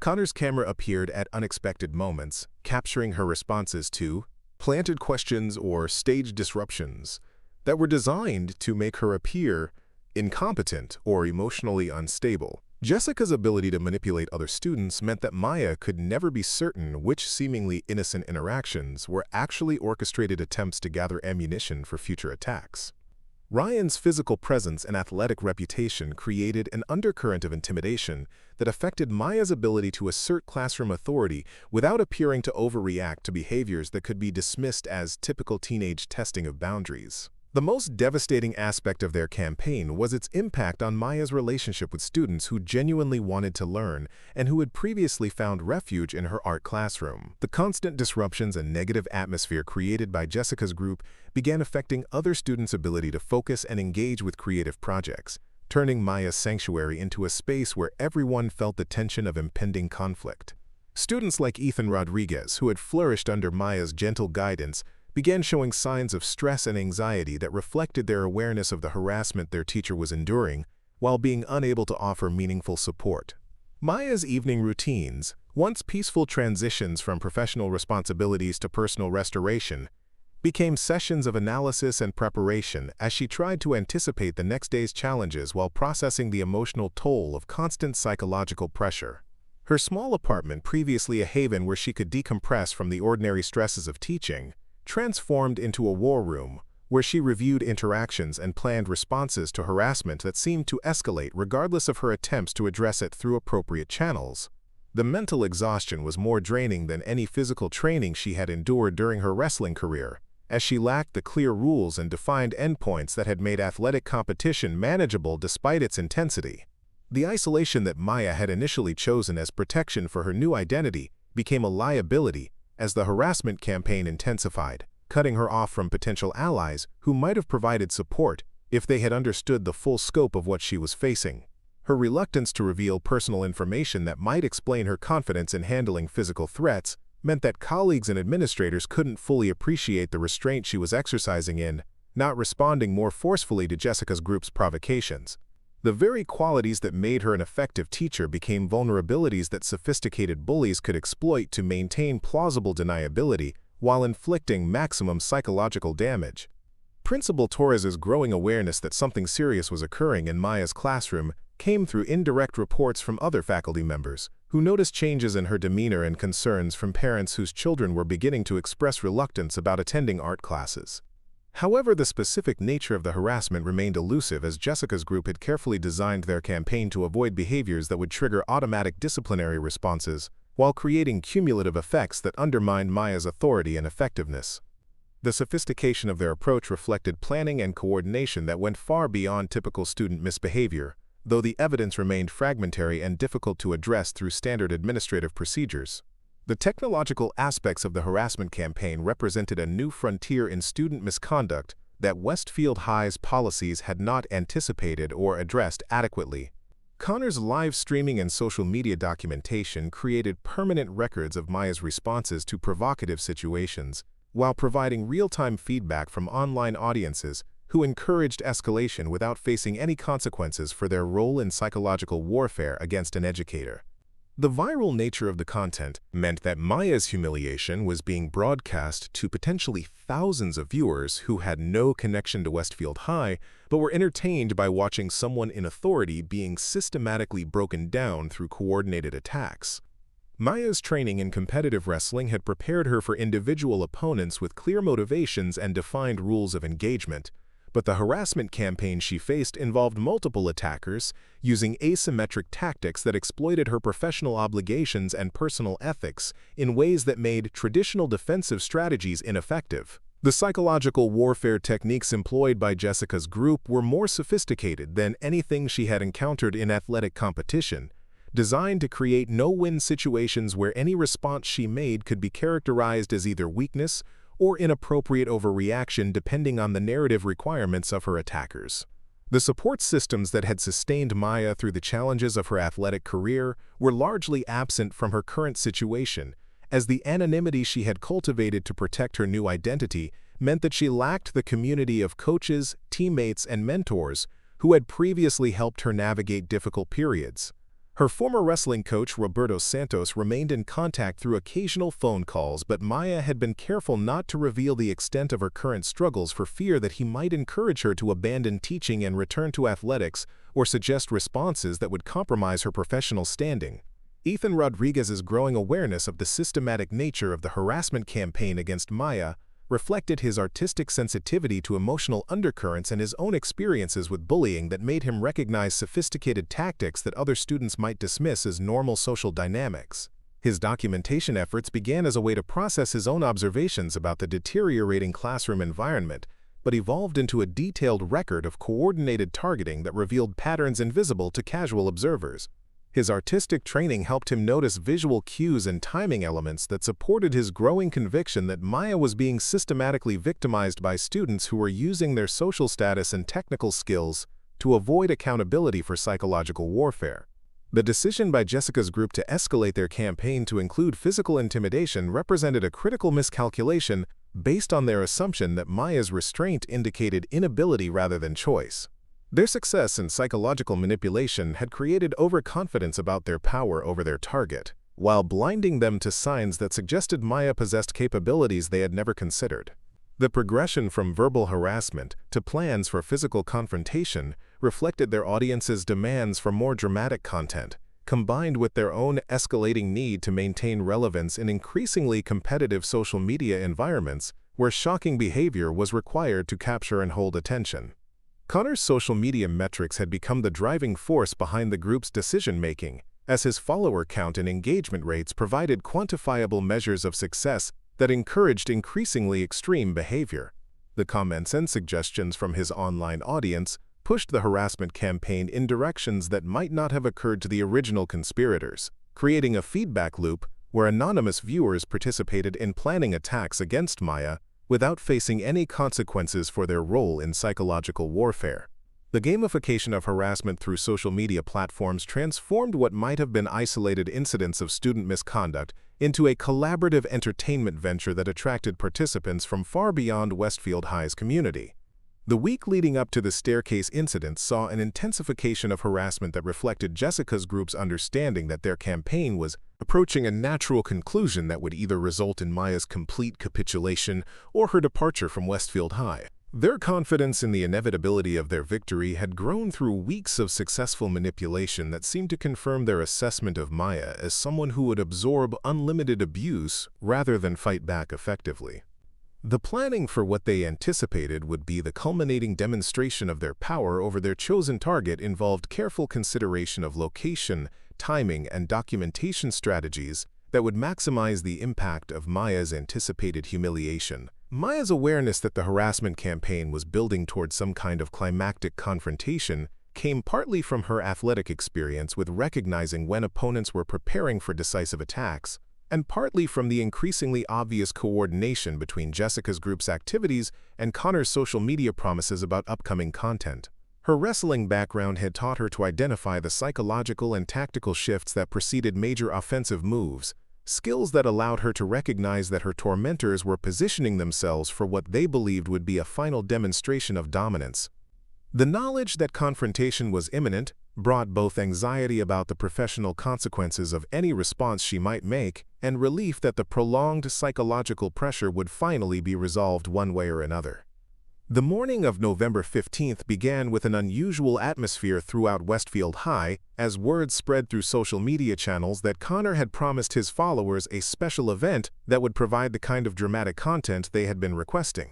Connor's camera appeared at unexpected moments, capturing her responses to planted questions or staged disruptions that were designed to make her appear incompetent or emotionally unstable. Jessica's ability to manipulate other students meant that Maya could never be certain which seemingly innocent interactions were actually orchestrated attempts to gather ammunition for future attacks. Ryan's physical presence and athletic reputation created an undercurrent of intimidation that affected Maya's ability to assert classroom authority without appearing to overreact to behaviors that could be dismissed as typical teenage testing of boundaries. The most devastating aspect of their campaign was its impact on Maya's relationship with students who genuinely wanted to learn and who had previously found refuge in her art classroom. The constant disruptions and negative atmosphere created by Jessica's group began affecting other students' ability to focus and engage with creative projects, turning Maya's sanctuary into a space where everyone felt the tension of impending conflict. Students like Ethan Rodriguez, who had flourished under Maya's gentle guidance, began showing signs of stress and anxiety that reflected their awareness of the harassment their teacher was enduring while being unable to offer meaningful support. Maya's evening routines, once peaceful transitions from professional responsibilities to personal restoration, became sessions of analysis and preparation as she tried to anticipate the next day's challenges while processing the emotional toll of constant psychological pressure. Her small apartment, previously a haven where she could decompress from the ordinary stresses of teaching, transformed into a war room where she reviewed interactions and planned responses to harassment that seemed to escalate regardless of her attempts to address it through appropriate channels. The mental exhaustion was more draining than any physical training she had endured during her wrestling career, as she lacked the clear rules and defined endpoints that had made athletic competition manageable despite its intensity. The isolation that Maya had initially chosen as protection for her new identity became a liability as the harassment campaign intensified, cutting her off from potential allies who might have provided support if they had understood the full scope of what she was facing. Her reluctance to reveal personal information that might explain her confidence in handling physical threats meant that colleagues and administrators couldn't fully appreciate the restraint she was exercising in not responding more forcefully to Jessica's group's provocations. The very qualities that made her an effective teacher became vulnerabilities that sophisticated bullies could exploit to maintain plausible deniability while inflicting maximum psychological damage. Principal Torres's growing awareness that something serious was occurring in Maya's classroom came through indirect reports from other faculty members, who noticed changes in her demeanor and concerns from parents whose children were beginning to express reluctance about attending art classes. However, the specific nature of the harassment remained elusive as Jessica's group had carefully designed their campaign to avoid behaviors that would trigger automatic disciplinary responses, while creating cumulative effects that undermined Maya's authority and effectiveness. The sophistication of their approach reflected planning and coordination that went far beyond typical student misbehavior, though the evidence remained fragmentary and difficult to address through standard administrative procedures. The technological aspects of the harassment campaign represented a new frontier in student misconduct that Westfield High's policies had not anticipated or addressed adequately. Connor's live streaming and social media documentation created permanent records of Maya's responses to provocative situations, while providing real-time feedback from online audiences who encouraged escalation without facing any consequences for their role in psychological warfare against an educator. The viral nature of the content meant that Maya's humiliation was being broadcast to potentially thousands of viewers who had no connection to Westfield High but were entertained by watching someone in authority being systematically broken down through coordinated attacks. Maya's training in competitive wrestling had prepared her for individual opponents with clear motivations and defined rules of engagement, but the harassment campaign she faced involved multiple attackers using asymmetric tactics that exploited her professional obligations and personal ethics in ways that made traditional defensive strategies ineffective. The psychological warfare techniques employed by Jessica's group were more sophisticated than anything she had encountered in athletic competition, designed to create no-win situations where any response she made could be characterized as either weakness or inappropriate overreaction depending on the narrative requirements of her attackers. The support systems that had sustained Maya through the challenges of her athletic career were largely absent from her current situation, as the anonymity she had cultivated to protect her new identity meant that she lacked the community of coaches, teammates, and mentors who had previously helped her navigate difficult periods. Her former wrestling coach, Roberto Santos, remained in contact through occasional phone calls, but Maya had been careful not to reveal the extent of her current struggles for fear that he might encourage her to abandon teaching and return to athletics or suggest responses that would compromise her professional standing. Ethan Rodriguez's growing awareness of the systematic nature of the harassment campaign against Maya reflected his artistic sensitivity to emotional undercurrents and his own experiences with bullying that made him recognize sophisticated tactics that other students might dismiss as normal social dynamics. His documentation efforts began as a way to process his own observations about the deteriorating classroom environment, but evolved into a detailed record of coordinated targeting that revealed patterns invisible to casual observers. His artistic training helped him notice visual cues and timing elements that supported his growing conviction that Maya was being systematically victimized by students who were using their social status and technical skills to avoid accountability for psychological warfare. The decision by Jessica's group to escalate their campaign to include physical intimidation represented a critical miscalculation based on their assumption that Maya's restraint indicated inability rather than choice. Their success in psychological manipulation had created overconfidence about their power over their target, while blinding them to signs that suggested Maya possessed capabilities they had never considered. The progression from verbal harassment to plans for physical confrontation reflected their audience's demands for more dramatic content, combined with their own escalating need to maintain relevance in increasingly competitive social media environments where shocking behavior was required to capture and hold attention. Connor's social media metrics had become the driving force behind the group's decision-making, as his follower count and engagement rates provided quantifiable measures of success that encouraged increasingly extreme behavior. The comments and suggestions from his online audience pushed the harassment campaign in directions that might not have occurred to the original conspirators, creating a feedback loop where anonymous viewers participated in planning attacks against Maya without facing any consequences for their role in psychological warfare. The gamification of harassment through social media platforms transformed what might have been isolated incidents of student misconduct into a collaborative entertainment venture that attracted participants from far beyond Westfield High's community. The week leading up to the staircase incident saw an intensification of harassment that reflected Jessica's group's understanding that their campaign was approaching a natural conclusion that would either result in Maya's complete capitulation or her departure from Westfield High. Their confidence in the inevitability of their victory had grown through weeks of successful manipulation that seemed to confirm their assessment of Maya as someone who would absorb unlimited abuse rather than fight back effectively. The planning for what they anticipated would be the culminating demonstration of their power over their chosen target involved careful consideration of location, timing, and documentation strategies that would maximize the impact of Maya's anticipated humiliation. Maya's awareness that the harassment campaign was building towards some kind of climactic confrontation came partly from her athletic experience with recognizing when opponents were preparing for decisive attacks, and partly from the increasingly obvious coordination between Jessica's group's activities and Connor's social media promises about upcoming content. Her wrestling background had taught her to identify the psychological and tactical shifts that preceded major offensive moves, skills that allowed her to recognize that her tormentors were positioning themselves for what they believed would be a final demonstration of dominance. The knowledge that confrontation was imminent brought both anxiety about the professional consequences of any response she might make and relief that the prolonged psychological pressure would finally be resolved one way or another. The morning of November 15th began with an unusual atmosphere throughout Westfield High as word spread through social media channels that Connor had promised his followers a special event that would provide the kind of dramatic content they had been requesting.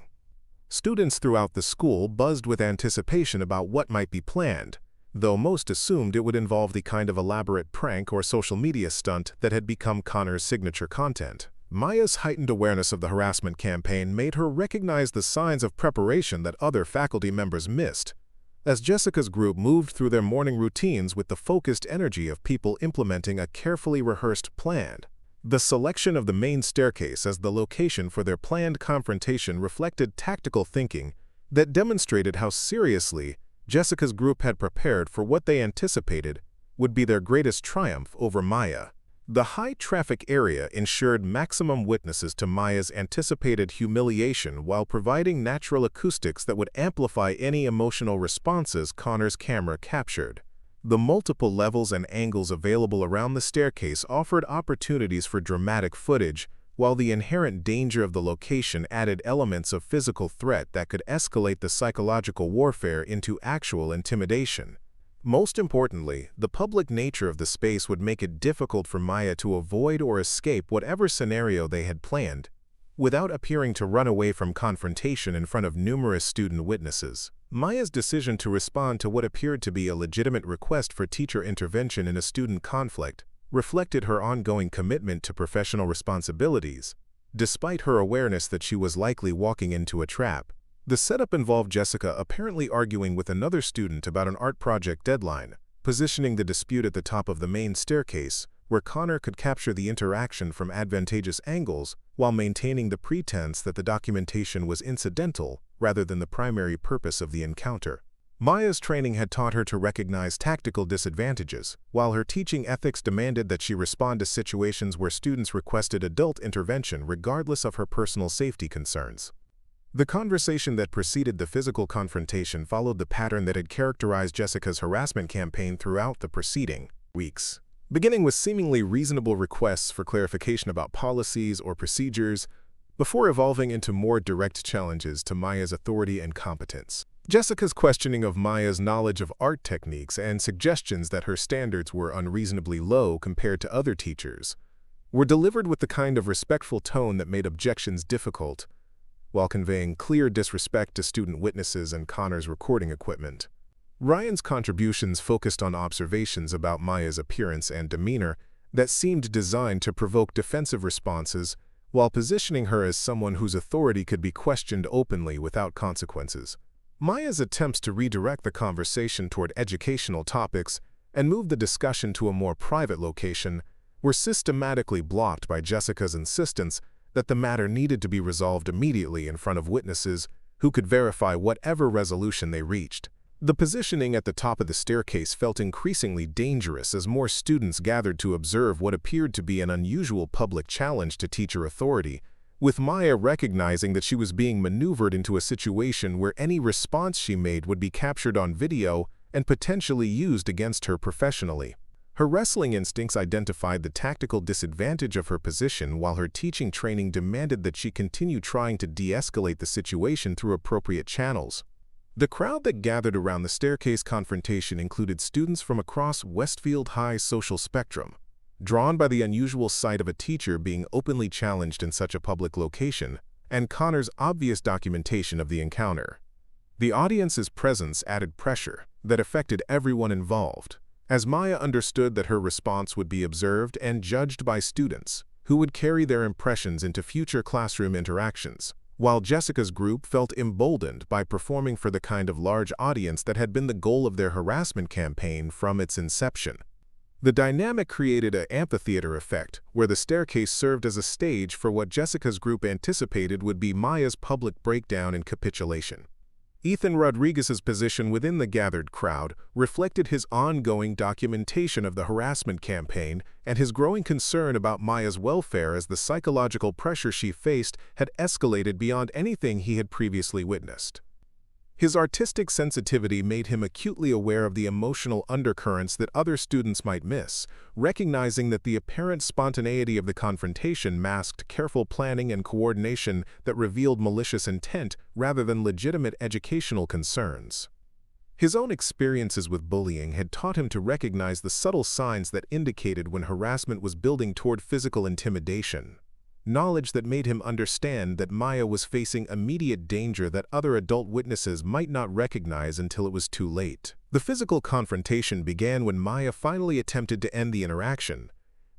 Students throughout the school buzzed with anticipation about what might be planned, though most assumed it would involve the kind of elaborate prank or social media stunt that had become Connor's signature content. Maya's heightened awareness of the harassment campaign made her recognize the signs of preparation that other faculty members missed, as Jessica's group moved through their morning routines with the focused energy of people implementing a carefully rehearsed plan. The selection of the main staircase as the location for their planned confrontation reflected tactical thinking that demonstrated how seriously Jessica's group had prepared for what they anticipated would be their greatest triumph over Maya. The high-traffic area ensured maximum witnesses to Maya's anticipated humiliation while providing natural acoustics that would amplify any emotional responses Connor's camera captured. The multiple levels and angles available around the staircase offered opportunities for dramatic footage, while the inherent danger of the location added elements of physical threat that could escalate the psychological warfare into actual intimidation. Most importantly, the public nature of the space would make it difficult for Maya to avoid or escape whatever scenario they had planned, without appearing to run away from confrontation in front of numerous student witnesses. Maya's decision to respond to what appeared to be a legitimate request for teacher intervention in a student conflict reflected her ongoing commitment to professional responsibilities, despite her awareness that she was likely walking into a trap. The setup involved Jessica apparently arguing with another student about an art project deadline, positioning the dispute at the top of the main staircase, where Connor could capture the interaction from advantageous angles while maintaining the pretense that the documentation was incidental rather than the primary purpose of the encounter. Maya's training had taught her to recognize tactical disadvantages, while her teaching ethics demanded that she respond to situations where students requested adult intervention regardless of her personal safety concerns. The conversation that preceded the physical confrontation followed the pattern that had characterized Jessica's harassment campaign throughout the preceding weeks, beginning with seemingly reasonable requests for clarification about policies or procedures, before evolving into more direct challenges to Maya's authority and competence. Jessica's questioning of Maya's knowledge of art techniques and suggestions that her standards were unreasonably low compared to other teachers were delivered with the kind of respectful tone that made objections difficult, while conveying clear disrespect to student witnesses and Connor's recording equipment. Ryan's contributions focused on observations about Maya's appearance and demeanor that seemed designed to provoke defensive responses, while positioning her as someone whose authority could be questioned openly without consequences. Maya's attempts to redirect the conversation toward educational topics and move the discussion to a more private location were systematically blocked by Jessica's insistence that the matter needed to be resolved immediately in front of witnesses who could verify whatever resolution they reached. The positioning at the top of the staircase felt increasingly dangerous as more students gathered to observe what appeared to be an unusual public challenge to teacher authority, with Maya recognizing that she was being maneuvered into a situation where any response she made would be captured on video and potentially used against her professionally. Her wrestling instincts identified the tactical disadvantage of her position, while her teaching training demanded that she continue trying to de-escalate the situation through appropriate channels. The crowd that gathered around the staircase confrontation included students from across Westfield High's social spectrum, drawn by the unusual sight of a teacher being openly challenged in such a public location, and Connor's obvious documentation of the encounter. The audience's presence added pressure that affected everyone involved, as Maya understood that her response would be observed and judged by students, who would carry their impressions into future classroom interactions, while Jessica's group felt emboldened by performing for the kind of large audience that had been the goal of their harassment campaign from its inception. The dynamic created an amphitheater effect, where the staircase served as a stage for what Jessica's group anticipated would be Maya's public breakdown and capitulation. Ethan Rodriguez's position within the gathered crowd reflected his ongoing documentation of the harassment campaign and his growing concern about Maya's welfare as the psychological pressure she faced had escalated beyond anything he had previously witnessed. His artistic sensitivity made him acutely aware of the emotional undercurrents that other students might miss, recognizing that the apparent spontaneity of the confrontation masked careful planning and coordination that revealed malicious intent rather than legitimate educational concerns. His own experiences with bullying had taught him to recognize the subtle signs that indicated when harassment was building toward physical intimidation. Knowledge that made him understand that Maya was facing immediate danger that other adult witnesses might not recognize until it was too late. The physical confrontation began when Maya finally attempted to end the interaction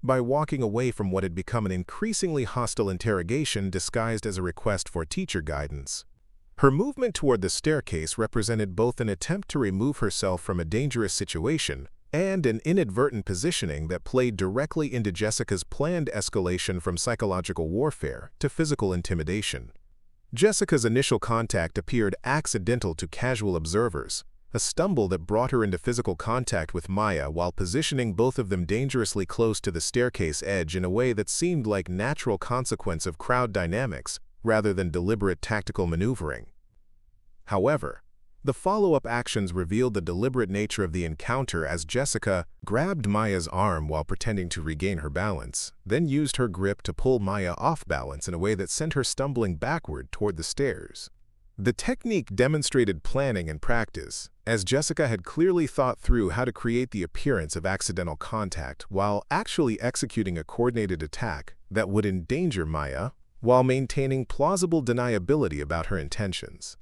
by walking away from what had become an increasingly hostile interrogation disguised as a request for teacher guidance. Her movement toward the staircase represented both an attempt to remove herself from a dangerous situation and an inadvertent positioning that played directly into Jessica's planned escalation from psychological warfare to physical intimidation. Jessica's initial contact appeared accidental to casual observers, a stumble that brought her into physical contact with Maya while positioning both of them dangerously close to the staircase edge in a way that seemed like natural consequence of crowd dynamics rather than deliberate tactical maneuvering. However, the follow-up actions revealed the deliberate nature of the encounter as Jessica grabbed Maya's arm while pretending to regain her balance, then used her grip to pull Maya off balance in a way that sent her stumbling backward toward the stairs. The technique demonstrated planning and practice, as Jessica had clearly thought through how to create the appearance of accidental contact while actually executing a coordinated attack that would endanger Maya while maintaining plausible deniability about her intentions.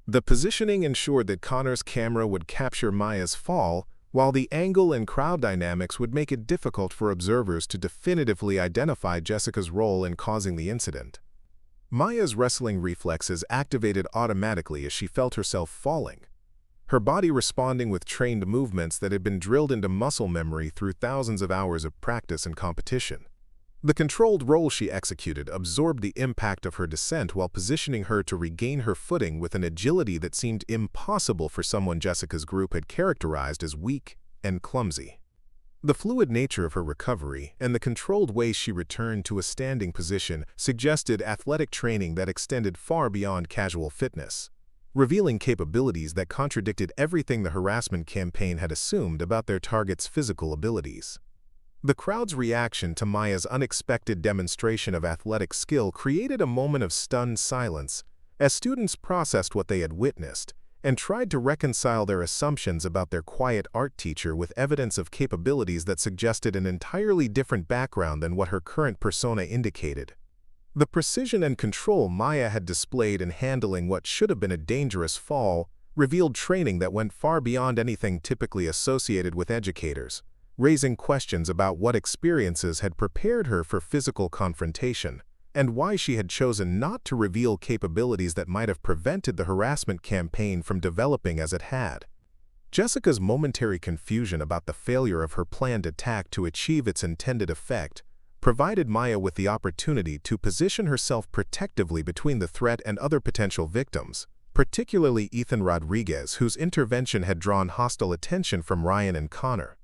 The positioning ensured that Connor's camera would capture Maya's fall, while the angle and crowd dynamics would make it difficult for observers to definitively identify Jessica's role in causing the incident. Maya's wrestling reflexes activated automatically as she felt herself falling, her body responding with trained movements that had been drilled into muscle memory through thousands of hours of practice and competition. The controlled role she executed absorbed the impact of her descent while positioning her to regain her footing with an agility that seemed impossible for someone Jessica's group had characterized as weak and clumsy. The fluid nature of her recovery and the controlled way she returned to a standing position suggested athletic training that extended far beyond casual fitness, revealing capabilities that contradicted everything the harassment campaign had assumed about their target's physical abilities. The crowd's reaction to Maya's unexpected demonstration of athletic skill created a moment of stunned silence as students processed what they had witnessed and tried to reconcile their assumptions about their quiet art teacher with evidence of capabilities that suggested an entirely different background than what her current persona indicated. The precision and control Maya had displayed in handling what should have been a dangerous fall revealed training that went far beyond anything typically associated with educators, raising questions about what experiences had prepared her for physical confrontation and why she had chosen not to reveal capabilities that might have prevented the harassment campaign from developing as it had. Jessica's momentary confusion about the failure of her planned attack to achieve its intended effect provided Maya with the opportunity to position herself protectively between the threat and other potential victims, particularly Ethan Rodriguez, whose intervention had drawn hostile attention from Ryan and Connor.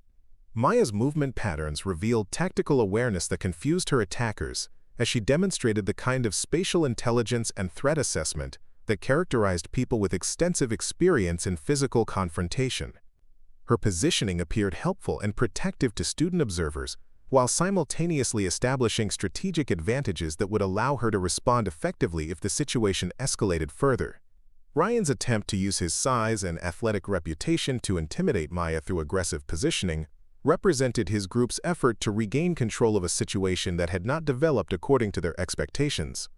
Maya's movement patterns revealed tactical awareness that confused her attackers as she demonstrated the kind of spatial intelligence and threat assessment that characterized people with extensive experience in physical confrontation. Her positioning appeared helpful and protective to student observers while simultaneously establishing strategic advantages that would allow her to respond effectively if the situation escalated further. Ryan's attempt to use his size and athletic reputation to intimidate Maya through aggressive positioning represented his group's effort to regain control of a situation that had not developed according to their expectations.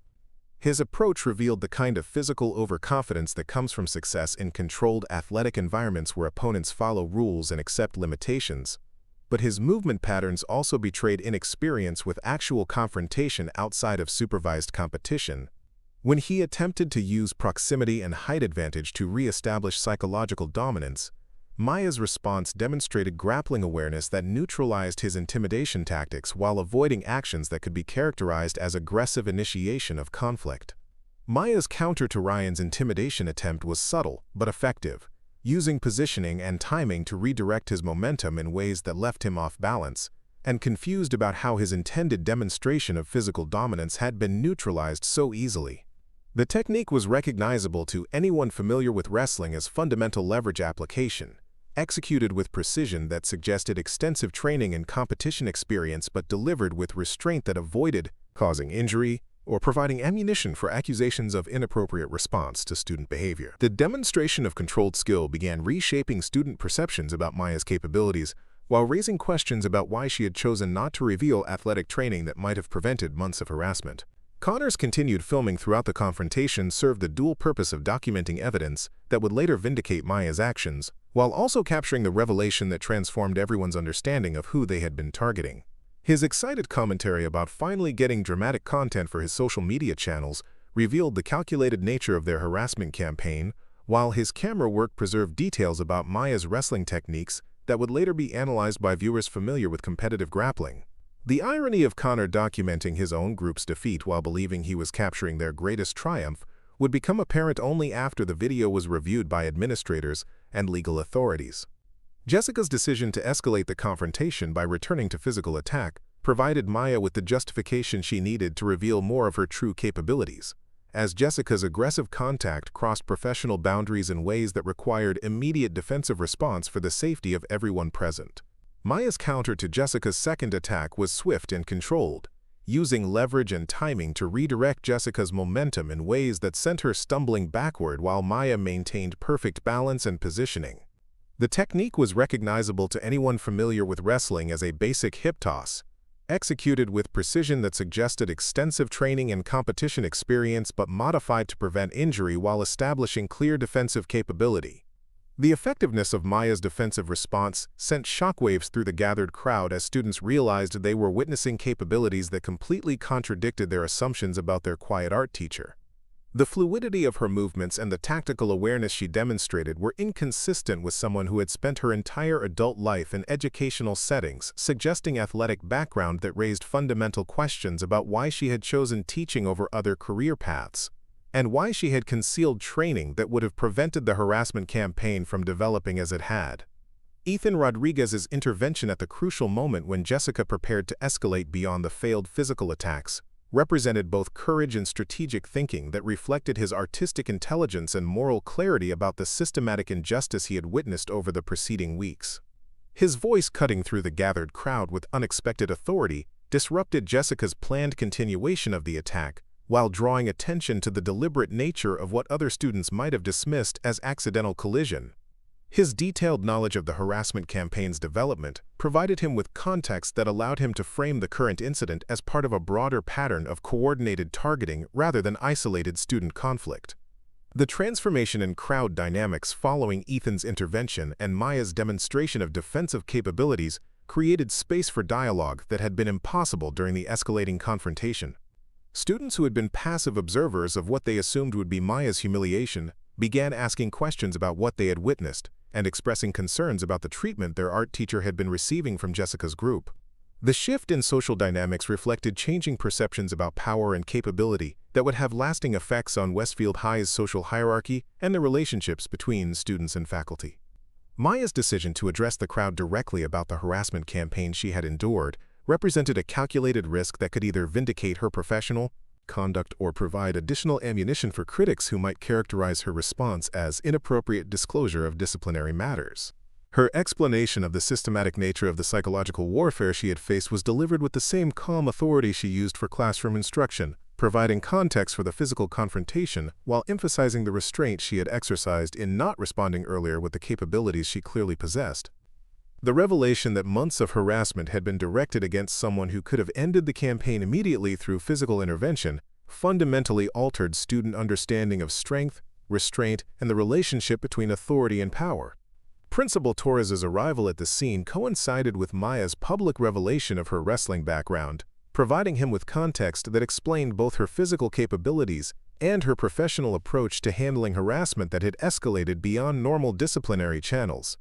His approach revealed the kind of physical overconfidence that comes from success in controlled athletic environments where opponents follow rules and accept limitations, but his movement patterns also betrayed inexperience with actual confrontation outside of supervised competition. When he attempted to use proximity and height advantage to re-establish psychological dominance, Maya's response demonstrated grappling awareness that neutralized his intimidation tactics while avoiding actions that could be characterized as aggressive initiation of conflict. Maya's counter to Ryan's intimidation attempt was subtle but effective, using positioning and timing to redirect his momentum in ways that left him off balance, and confused about how his intended demonstration of physical dominance had been neutralized so easily. The technique was recognizable to anyone familiar with wrestling as fundamental leverage application, executed with precision that suggested extensive training and competition experience but delivered with restraint that avoided causing injury or providing ammunition for accusations of inappropriate response to student behavior. The demonstration of controlled skill began reshaping student perceptions about Maya's capabilities, while raising questions about why she had chosen not to reveal athletic training that might have prevented months of harassment. Connor's continued filming throughout the confrontation served the dual purpose of documenting evidence that would later vindicate Maya's actions, while also capturing the revelation that transformed everyone's understanding of who they had been targeting. His excited commentary about finally getting dramatic content for his social media channels revealed the calculated nature of their harassment campaign, while his camera work preserved details about Maya's wrestling techniques that would later be analyzed by viewers familiar with competitive grappling. The irony of Connor documenting his own group's defeat while believing he was capturing their greatest triumph would become apparent only after the video was reviewed by administrators and legal authorities. Jessica's decision to escalate the confrontation by returning to physical attack provided Maya with the justification she needed to reveal more of her true capabilities, as Jessica's aggressive contact crossed professional boundaries in ways that required immediate defensive response for the safety of everyone present. Maya's counter to Jessica's second attack was swift and controlled, using leverage and timing to redirect Jessica's momentum in ways that sent her stumbling backward while Maya maintained perfect balance and positioning. The technique was recognizable to anyone familiar with wrestling as a basic hip toss, executed with precision that suggested extensive training and competition experience but modified to prevent injury while establishing clear defensive capability. The effectiveness of Maya's defensive response sent shockwaves through the gathered crowd as students realized they were witnessing capabilities that completely contradicted their assumptions about their quiet art teacher. The fluidity of her movements and the tactical awareness she demonstrated were inconsistent with someone who had spent her entire adult life in educational settings, suggesting athletic background that raised fundamental questions about why she had chosen teaching over other career paths, and why she had concealed training that would have prevented the harassment campaign from developing as it had. Ethan Rodriguez's intervention at the crucial moment when Jessica prepared to escalate beyond the failed physical attacks represented both courage and strategic thinking that reflected his artistic intelligence and moral clarity about the systematic injustice he had witnessed over the preceding weeks. His voice cutting through the gathered crowd with unexpected authority disrupted Jessica's planned continuation of the attack, while drawing attention to the deliberate nature of what other students might have dismissed as accidental collision. His detailed knowledge of the harassment campaign's development provided him with context that allowed him to frame the current incident as part of a broader pattern of coordinated targeting rather than isolated student conflict. The transformation in crowd dynamics following Ethan's intervention and Maya's demonstration of defensive capabilities created space for dialogue that had been impossible during the escalating confrontation. Students who had been passive observers of what they assumed would be Maya's humiliation began asking questions about what they had witnessed and expressing concerns about the treatment their art teacher had been receiving from Jessica's group. The shift in social dynamics reflected changing perceptions about power and capability that would have lasting effects on Westfield High's social hierarchy and the relationships between students and faculty. Maya's decision to address the crowd directly about the harassment campaign she had endured represented a calculated risk that could either vindicate her professional conduct or provide additional ammunition for critics who might characterize her response as inappropriate disclosure of disciplinary matters. Her explanation of the systematic nature of the psychological warfare she had faced was delivered with the same calm authority she used for classroom instruction, providing context for the physical confrontation while emphasizing the restraint she had exercised in not responding earlier with the capabilities she clearly possessed. The revelation that months of harassment had been directed against someone who could have ended the campaign immediately through physical intervention fundamentally altered student understanding of strength, restraint, and the relationship between authority and power. Principal Torres's arrival at the scene coincided with Maya's public revelation of her wrestling background, providing him with context that explained both her physical capabilities and her professional approach to handling harassment that had escalated beyond normal disciplinary channels.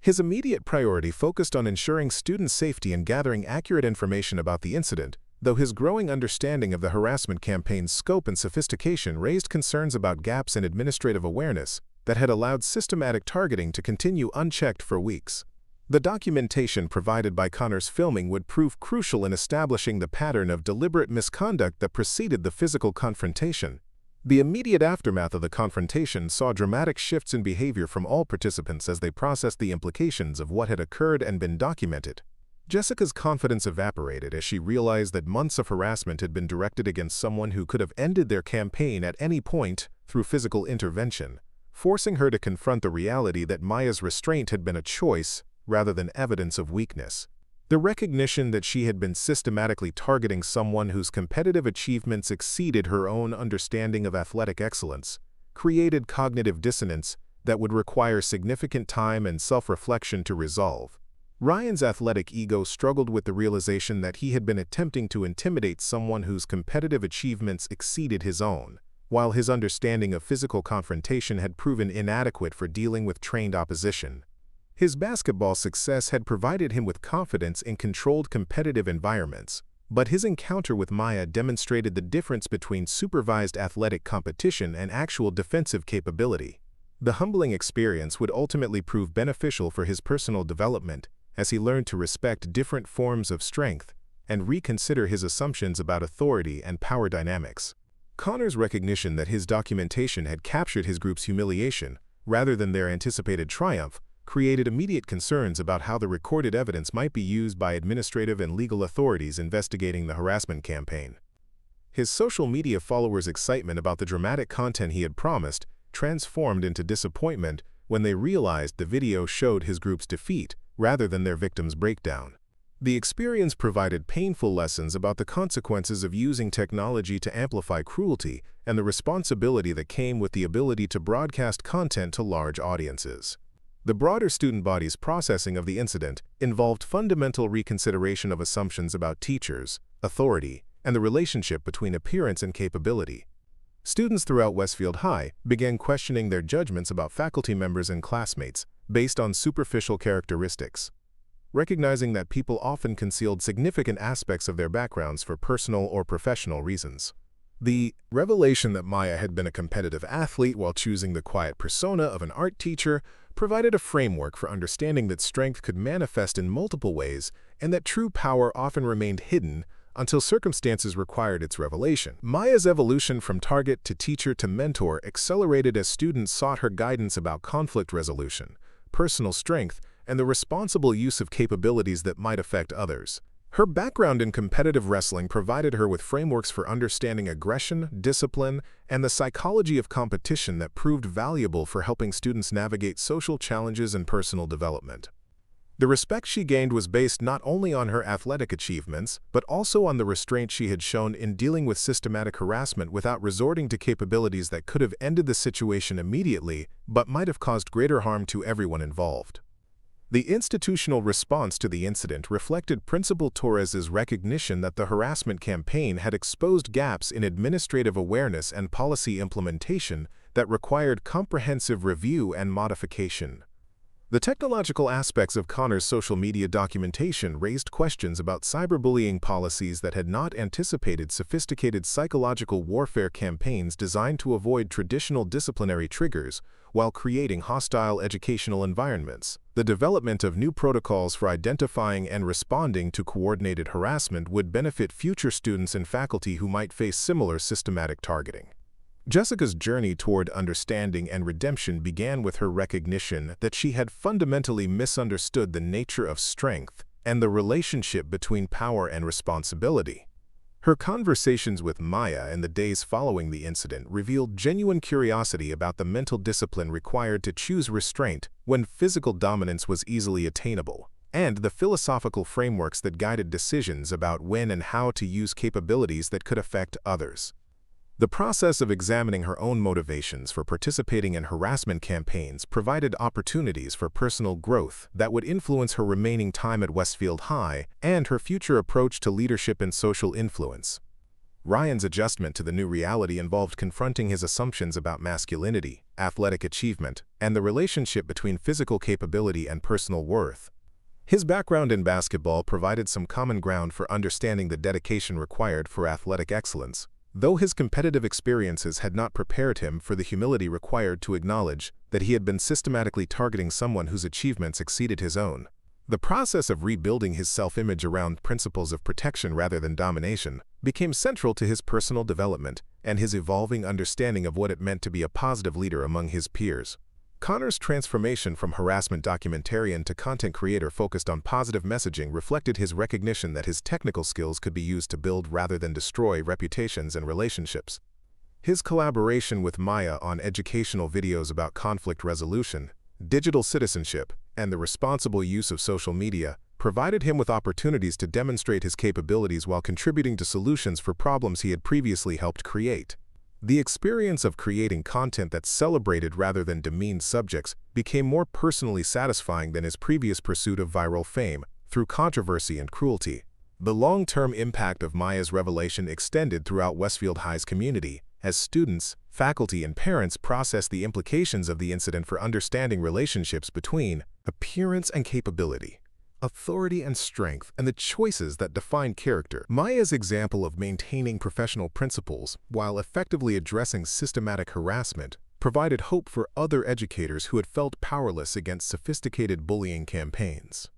His immediate priority focused on ensuring student safety and gathering accurate information about the incident, though his growing understanding of the harassment campaign's scope and sophistication raised concerns about gaps in administrative awareness that had allowed systematic targeting to continue unchecked for weeks. The documentation provided by Connor's filming would prove crucial in establishing the pattern of deliberate misconduct that preceded the physical confrontation. The immediate aftermath of the confrontation saw dramatic shifts in behavior from all participants as they processed the implications of what had occurred and been documented. Jessica's confidence evaporated as she realized that months of harassment had been directed against someone who could have ended their campaign at any point through physical intervention, forcing her to confront the reality that Maya's restraint had been a choice rather than evidence of weakness. The recognition that she had been systematically targeting someone whose competitive achievements exceeded her own understanding of athletic excellence created cognitive dissonance that would require significant time and self-reflection to resolve. Ryan's athletic ego struggled with the realization that he had been attempting to intimidate someone whose competitive achievements exceeded his own, while his understanding of physical confrontation had proven inadequate for dealing with trained opposition. His basketball success had provided him with confidence in controlled competitive environments, but his encounter with Maya demonstrated the difference between supervised athletic competition and actual defensive capability. The humbling experience would ultimately prove beneficial for his personal development as he learned to respect different forms of strength and reconsider his assumptions about authority and power dynamics. Connor's recognition that his documentation had captured his group's humiliation rather than their anticipated triumph created immediate concerns about how the recorded evidence might be used by administrative and legal authorities investigating the harassment campaign. His social media followers' excitement about the dramatic content he had promised transformed into disappointment when they realized the video showed his group's defeat rather than their victim's breakdown. The experience provided painful lessons about the consequences of using technology to amplify cruelty and the responsibility that came with the ability to broadcast content to large audiences. The broader student body's processing of the incident involved fundamental reconsideration of assumptions about teachers, authority, and the relationship between appearance and capability. Students throughout Westfield High began questioning their judgments about faculty members and classmates based on superficial characteristics, recognizing that people often concealed significant aspects of their backgrounds for personal or professional reasons. The revelation that Maya had been a competitive athlete while choosing the quiet persona of an art teacher provided a framework for understanding that strength could manifest in multiple ways and that true power often remained hidden until circumstances required its revelation. Maya's evolution from target to teacher to mentor accelerated as students sought her guidance about conflict resolution, personal strength, and the responsible use of capabilities that might affect others. Her background in competitive wrestling provided her with frameworks for understanding aggression, discipline, and the psychology of competition that proved valuable for helping students navigate social challenges and personal development. The respect she gained was based not only on her athletic achievements, but also on the restraint she had shown in dealing with systematic harassment without resorting to capabilities that could have ended the situation immediately, but might have caused greater harm to everyone involved. The institutional response to the incident reflected Principal Torres's recognition that the harassment campaign had exposed gaps in administrative awareness and policy implementation that required comprehensive review and modification. The technological aspects of Connor's social media documentation raised questions about cyberbullying policies that had not anticipated sophisticated psychological warfare campaigns designed to avoid traditional disciplinary triggers while creating hostile educational environments. The development of new protocols for identifying and responding to coordinated harassment would benefit future students and faculty who might face similar systematic targeting. Jessica's journey toward understanding and redemption began with her recognition that she had fundamentally misunderstood the nature of strength and the relationship between power and responsibility. Her conversations with Maya in the days following the incident revealed genuine curiosity about the mental discipline required to choose restraint when physical dominance was easily attainable, and the philosophical frameworks that guided decisions about when and how to use capabilities that could affect others. The process of examining her own motivations for participating in harassment campaigns provided opportunities for personal growth that would influence her remaining time at Westfield High and her future approach to leadership and social influence. Ryan's adjustment to the new reality involved confronting his assumptions about masculinity, athletic achievement, and the relationship between physical capability and personal worth. His background in basketball provided some common ground for understanding the dedication required for athletic excellence, though his competitive experiences had not prepared him for the humility required to acknowledge that he had been systematically targeting someone whose achievements exceeded his own. The process of rebuilding his self-image around principles of protection rather than domination became central to his personal development and his evolving understanding of what it meant to be a positive leader among his peers. Connor's transformation from harassment documentarian to content creator focused on positive messaging reflected his recognition that his technical skills could be used to build rather than destroy reputations and relationships. His collaboration with Maya on educational videos about conflict resolution, digital citizenship, and the responsible use of social media provided him with opportunities to demonstrate his capabilities while contributing to solutions for problems he had previously helped create. The experience of creating content that celebrated rather than demeaned subjects became more personally satisfying than his previous pursuit of viral fame through controversy and cruelty. The long-term impact of Maya's revelation extended throughout Westfield High's community, as students, faculty, and parents processed the implications of the incident for understanding relationships between appearance and capability, authority and strength, and the choices that define character. Maya's example of maintaining professional principles while effectively addressing systematic harassment provided hope for other educators who had felt powerless against sophisticated bullying campaigns.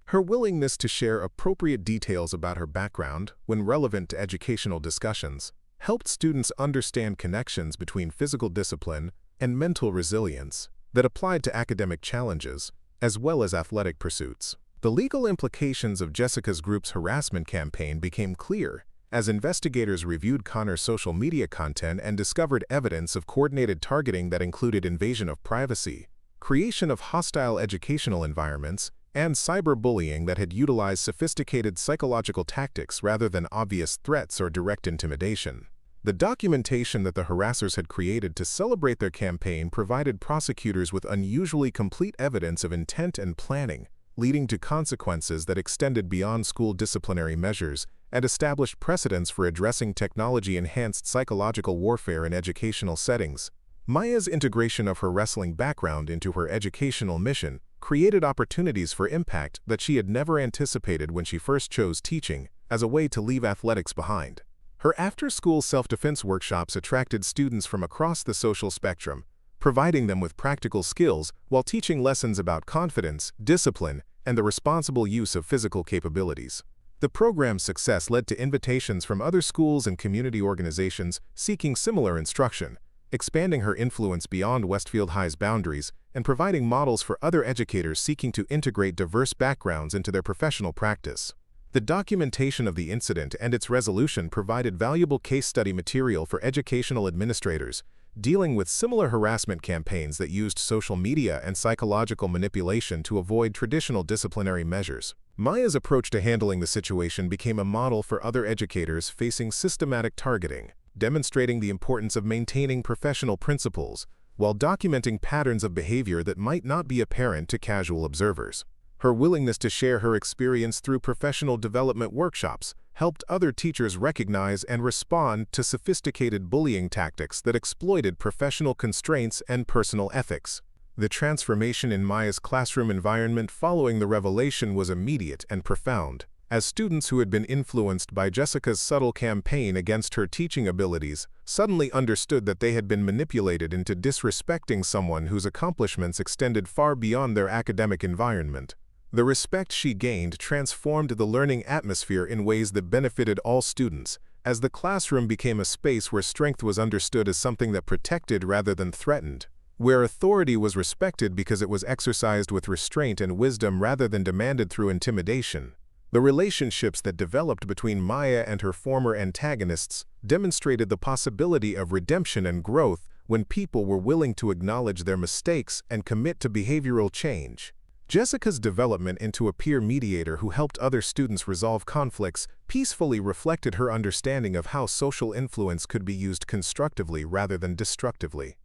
Her willingness to share appropriate details about her background when relevant to educational discussions helped students understand connections between physical discipline and mental resilience that applied to academic challenges as well as athletic pursuits. The legal implications of Jessica's group's harassment campaign became clear as investigators reviewed Connor's social media content and discovered evidence of coordinated targeting that included invasion of privacy, creation of hostile educational environments, and cyberbullying that had utilized sophisticated psychological tactics rather than obvious threats or direct intimidation. The documentation that the harassers had created to celebrate their campaign provided prosecutors with unusually complete evidence of intent and planning, leading to consequences that extended beyond school disciplinary measures and established precedents for addressing technology-enhanced psychological warfare in educational settings. Maya's integration of her wrestling background into her educational mission created opportunities for impact that she had never anticipated when she first chose teaching as a way to leave athletics behind. Her after-school self-defense workshops attracted students from across the social spectrum, providing them with practical skills while teaching lessons about confidence, discipline, and the responsible use of physical capabilities. The program's success led to invitations from other schools and community organizations seeking similar instruction, expanding her influence beyond Westfield High's boundaries and providing models for other educators seeking to integrate diverse backgrounds into their professional practice. The documentation of the incident and its resolution provided valuable case study material for educational administrators dealing with similar harassment campaigns that used social media and psychological manipulation to avoid traditional disciplinary measures. Maya's approach to handling the situation became a model for other educators facing systematic targeting, demonstrating the importance of maintaining professional principles while documenting patterns of behavior that might not be apparent to casual observers. Her willingness to share her experience through professional development workshops helped other teachers recognize and respond to sophisticated bullying tactics that exploited professional constraints and personal ethics. The transformation in Maya's classroom environment following the revelation was immediate and profound, as students who had been influenced by Jessica's subtle campaign against her teaching abilities suddenly understood that they had been manipulated into disrespecting someone whose accomplishments extended far beyond their academic environment. The respect she gained transformed the learning atmosphere in ways that benefited all students, as the classroom became a space where strength was understood as something that protected rather than threatened, where authority was respected because it was exercised with restraint and wisdom rather than demanded through intimidation. The relationships that developed between Maya and her former antagonists demonstrated the possibility of redemption and growth when people were willing to acknowledge their mistakes and commit to behavioral change. Jessica's development into a peer mediator who helped other students resolve conflicts peacefully reflected her understanding of how social influence could be used constructively rather than destructively.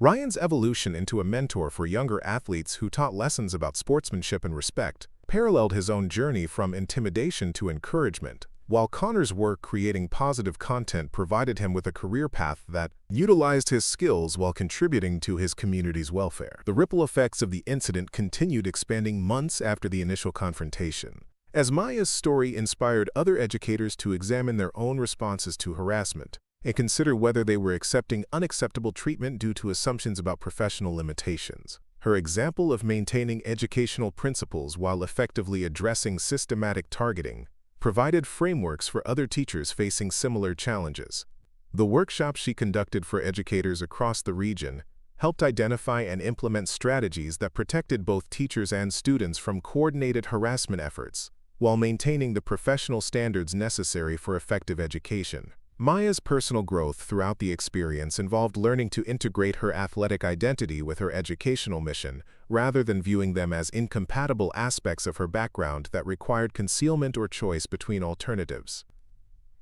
Ryan's evolution into a mentor for younger athletes who taught lessons about sportsmanship and respect paralleled his own journey from intimidation to encouragement. while Connor's work creating positive content provided him with a career path that utilized his skills while contributing to his community's welfare. The ripple effects of the incident continued expanding months after the initial confrontation, as Maya's story inspired other educators to examine their own responses to harassment and consider whether they were accepting unacceptable treatment due to assumptions about professional limitations. Her example of maintaining educational principles while effectively addressing systematic targeting provided frameworks for other teachers facing similar challenges. The workshops she conducted for educators across the region helped identify and implement strategies that protected both teachers and students from coordinated harassment efforts, while maintaining the professional standards necessary for effective education. Maya's personal growth throughout the experience involved learning to integrate her athletic identity with her educational mission, rather than viewing them as incompatible aspects of her background that required concealment or choice between alternatives.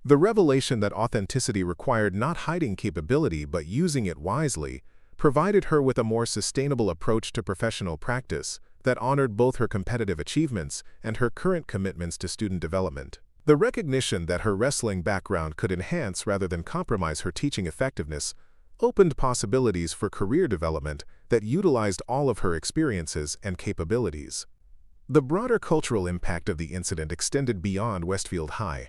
The revelation that authenticity required not hiding capability but using it wisely provided her with a more sustainable approach to professional practice that honored both her competitive achievements and her current commitments to student development. The recognition that her wrestling background could enhance rather than compromise her teaching effectiveness opened possibilities for career development that utilized all of her experiences and capabilities. The broader cultural impact of the incident extended beyond Westfield High,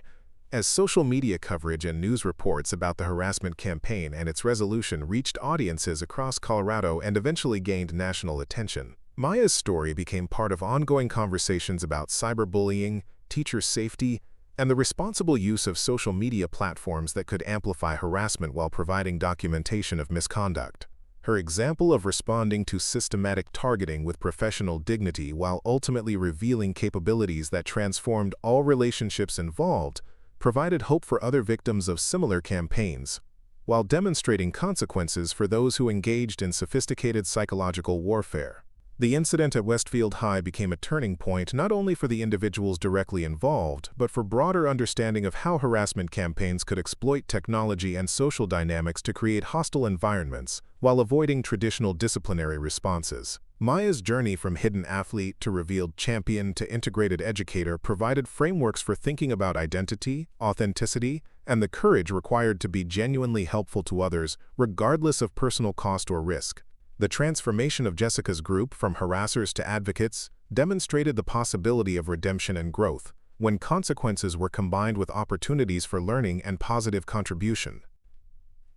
as social media coverage and news reports about the harassment campaign and its resolution reached audiences across Colorado and eventually gained national attention. Maya's story became part of ongoing conversations about cyberbullying, teacher safety, and the responsible use of social media platforms that could amplify harassment while providing documentation of misconduct. Her example of responding to systematic targeting with professional dignity while ultimately revealing capabilities that transformed all relationships involved provided hope for other victims of similar campaigns, while demonstrating consequences for those who engaged in sophisticated psychological warfare. The incident at Westfield High became a turning point not only for the individuals directly involved, but for broader understanding of how harassment campaigns could exploit technology and social dynamics to create hostile environments while avoiding traditional disciplinary responses. Maya's journey from hidden athlete to revealed champion to integrated educator provided frameworks for thinking about identity, authenticity, and the courage required to be genuinely helpful to others, regardless of personal cost or risk. The transformation of Jessica's group from harassers to advocates demonstrated the possibility of redemption and growth when consequences were combined with opportunities for learning and positive contribution.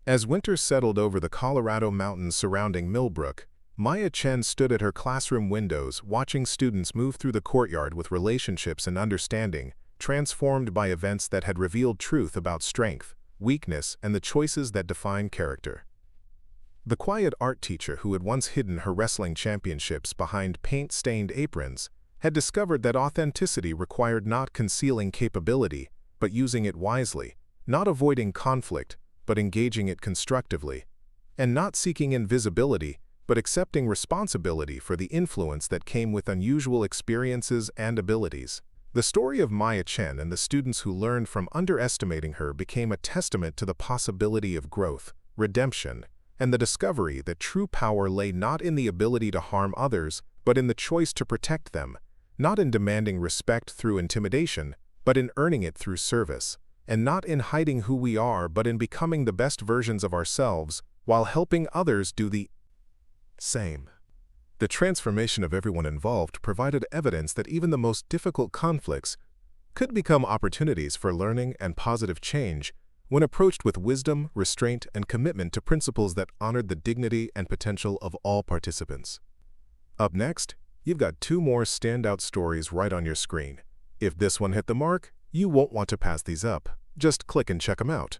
As winter settled over the Colorado mountains surrounding Millbrook, Maya Chen stood at her classroom windows watching students move through the courtyard with relationships and understanding, transformed by events that had revealed truth about strength, weakness, and the choices that define character. The quiet art teacher who had once hidden her wrestling championships behind paint-stained aprons had discovered that authenticity required not concealing capability, but using it wisely, not avoiding conflict, but engaging it constructively, and not seeking invisibility, but accepting responsibility for the influence that came with unusual experiences and abilities. The story of Maya Chen and the students who learned from underestimating her became a testament to the possibility of growth, redemption, and the discovery that true power lay not in the ability to harm others, but in the choice to protect them, not in demanding respect through intimidation, but in earning it through service, and not in hiding who we are, but in becoming the best versions of ourselves, while helping others do the same. The transformation of everyone involved provided evidence that even the most difficult conflicts could become opportunities for learning and positive change when approached with wisdom, restraint, and commitment to principles that honored the dignity and potential of all participants. Up next, you've got two more standout stories right on your screen. If this one hit the mark, you won't want to pass these up. Just click and check them out.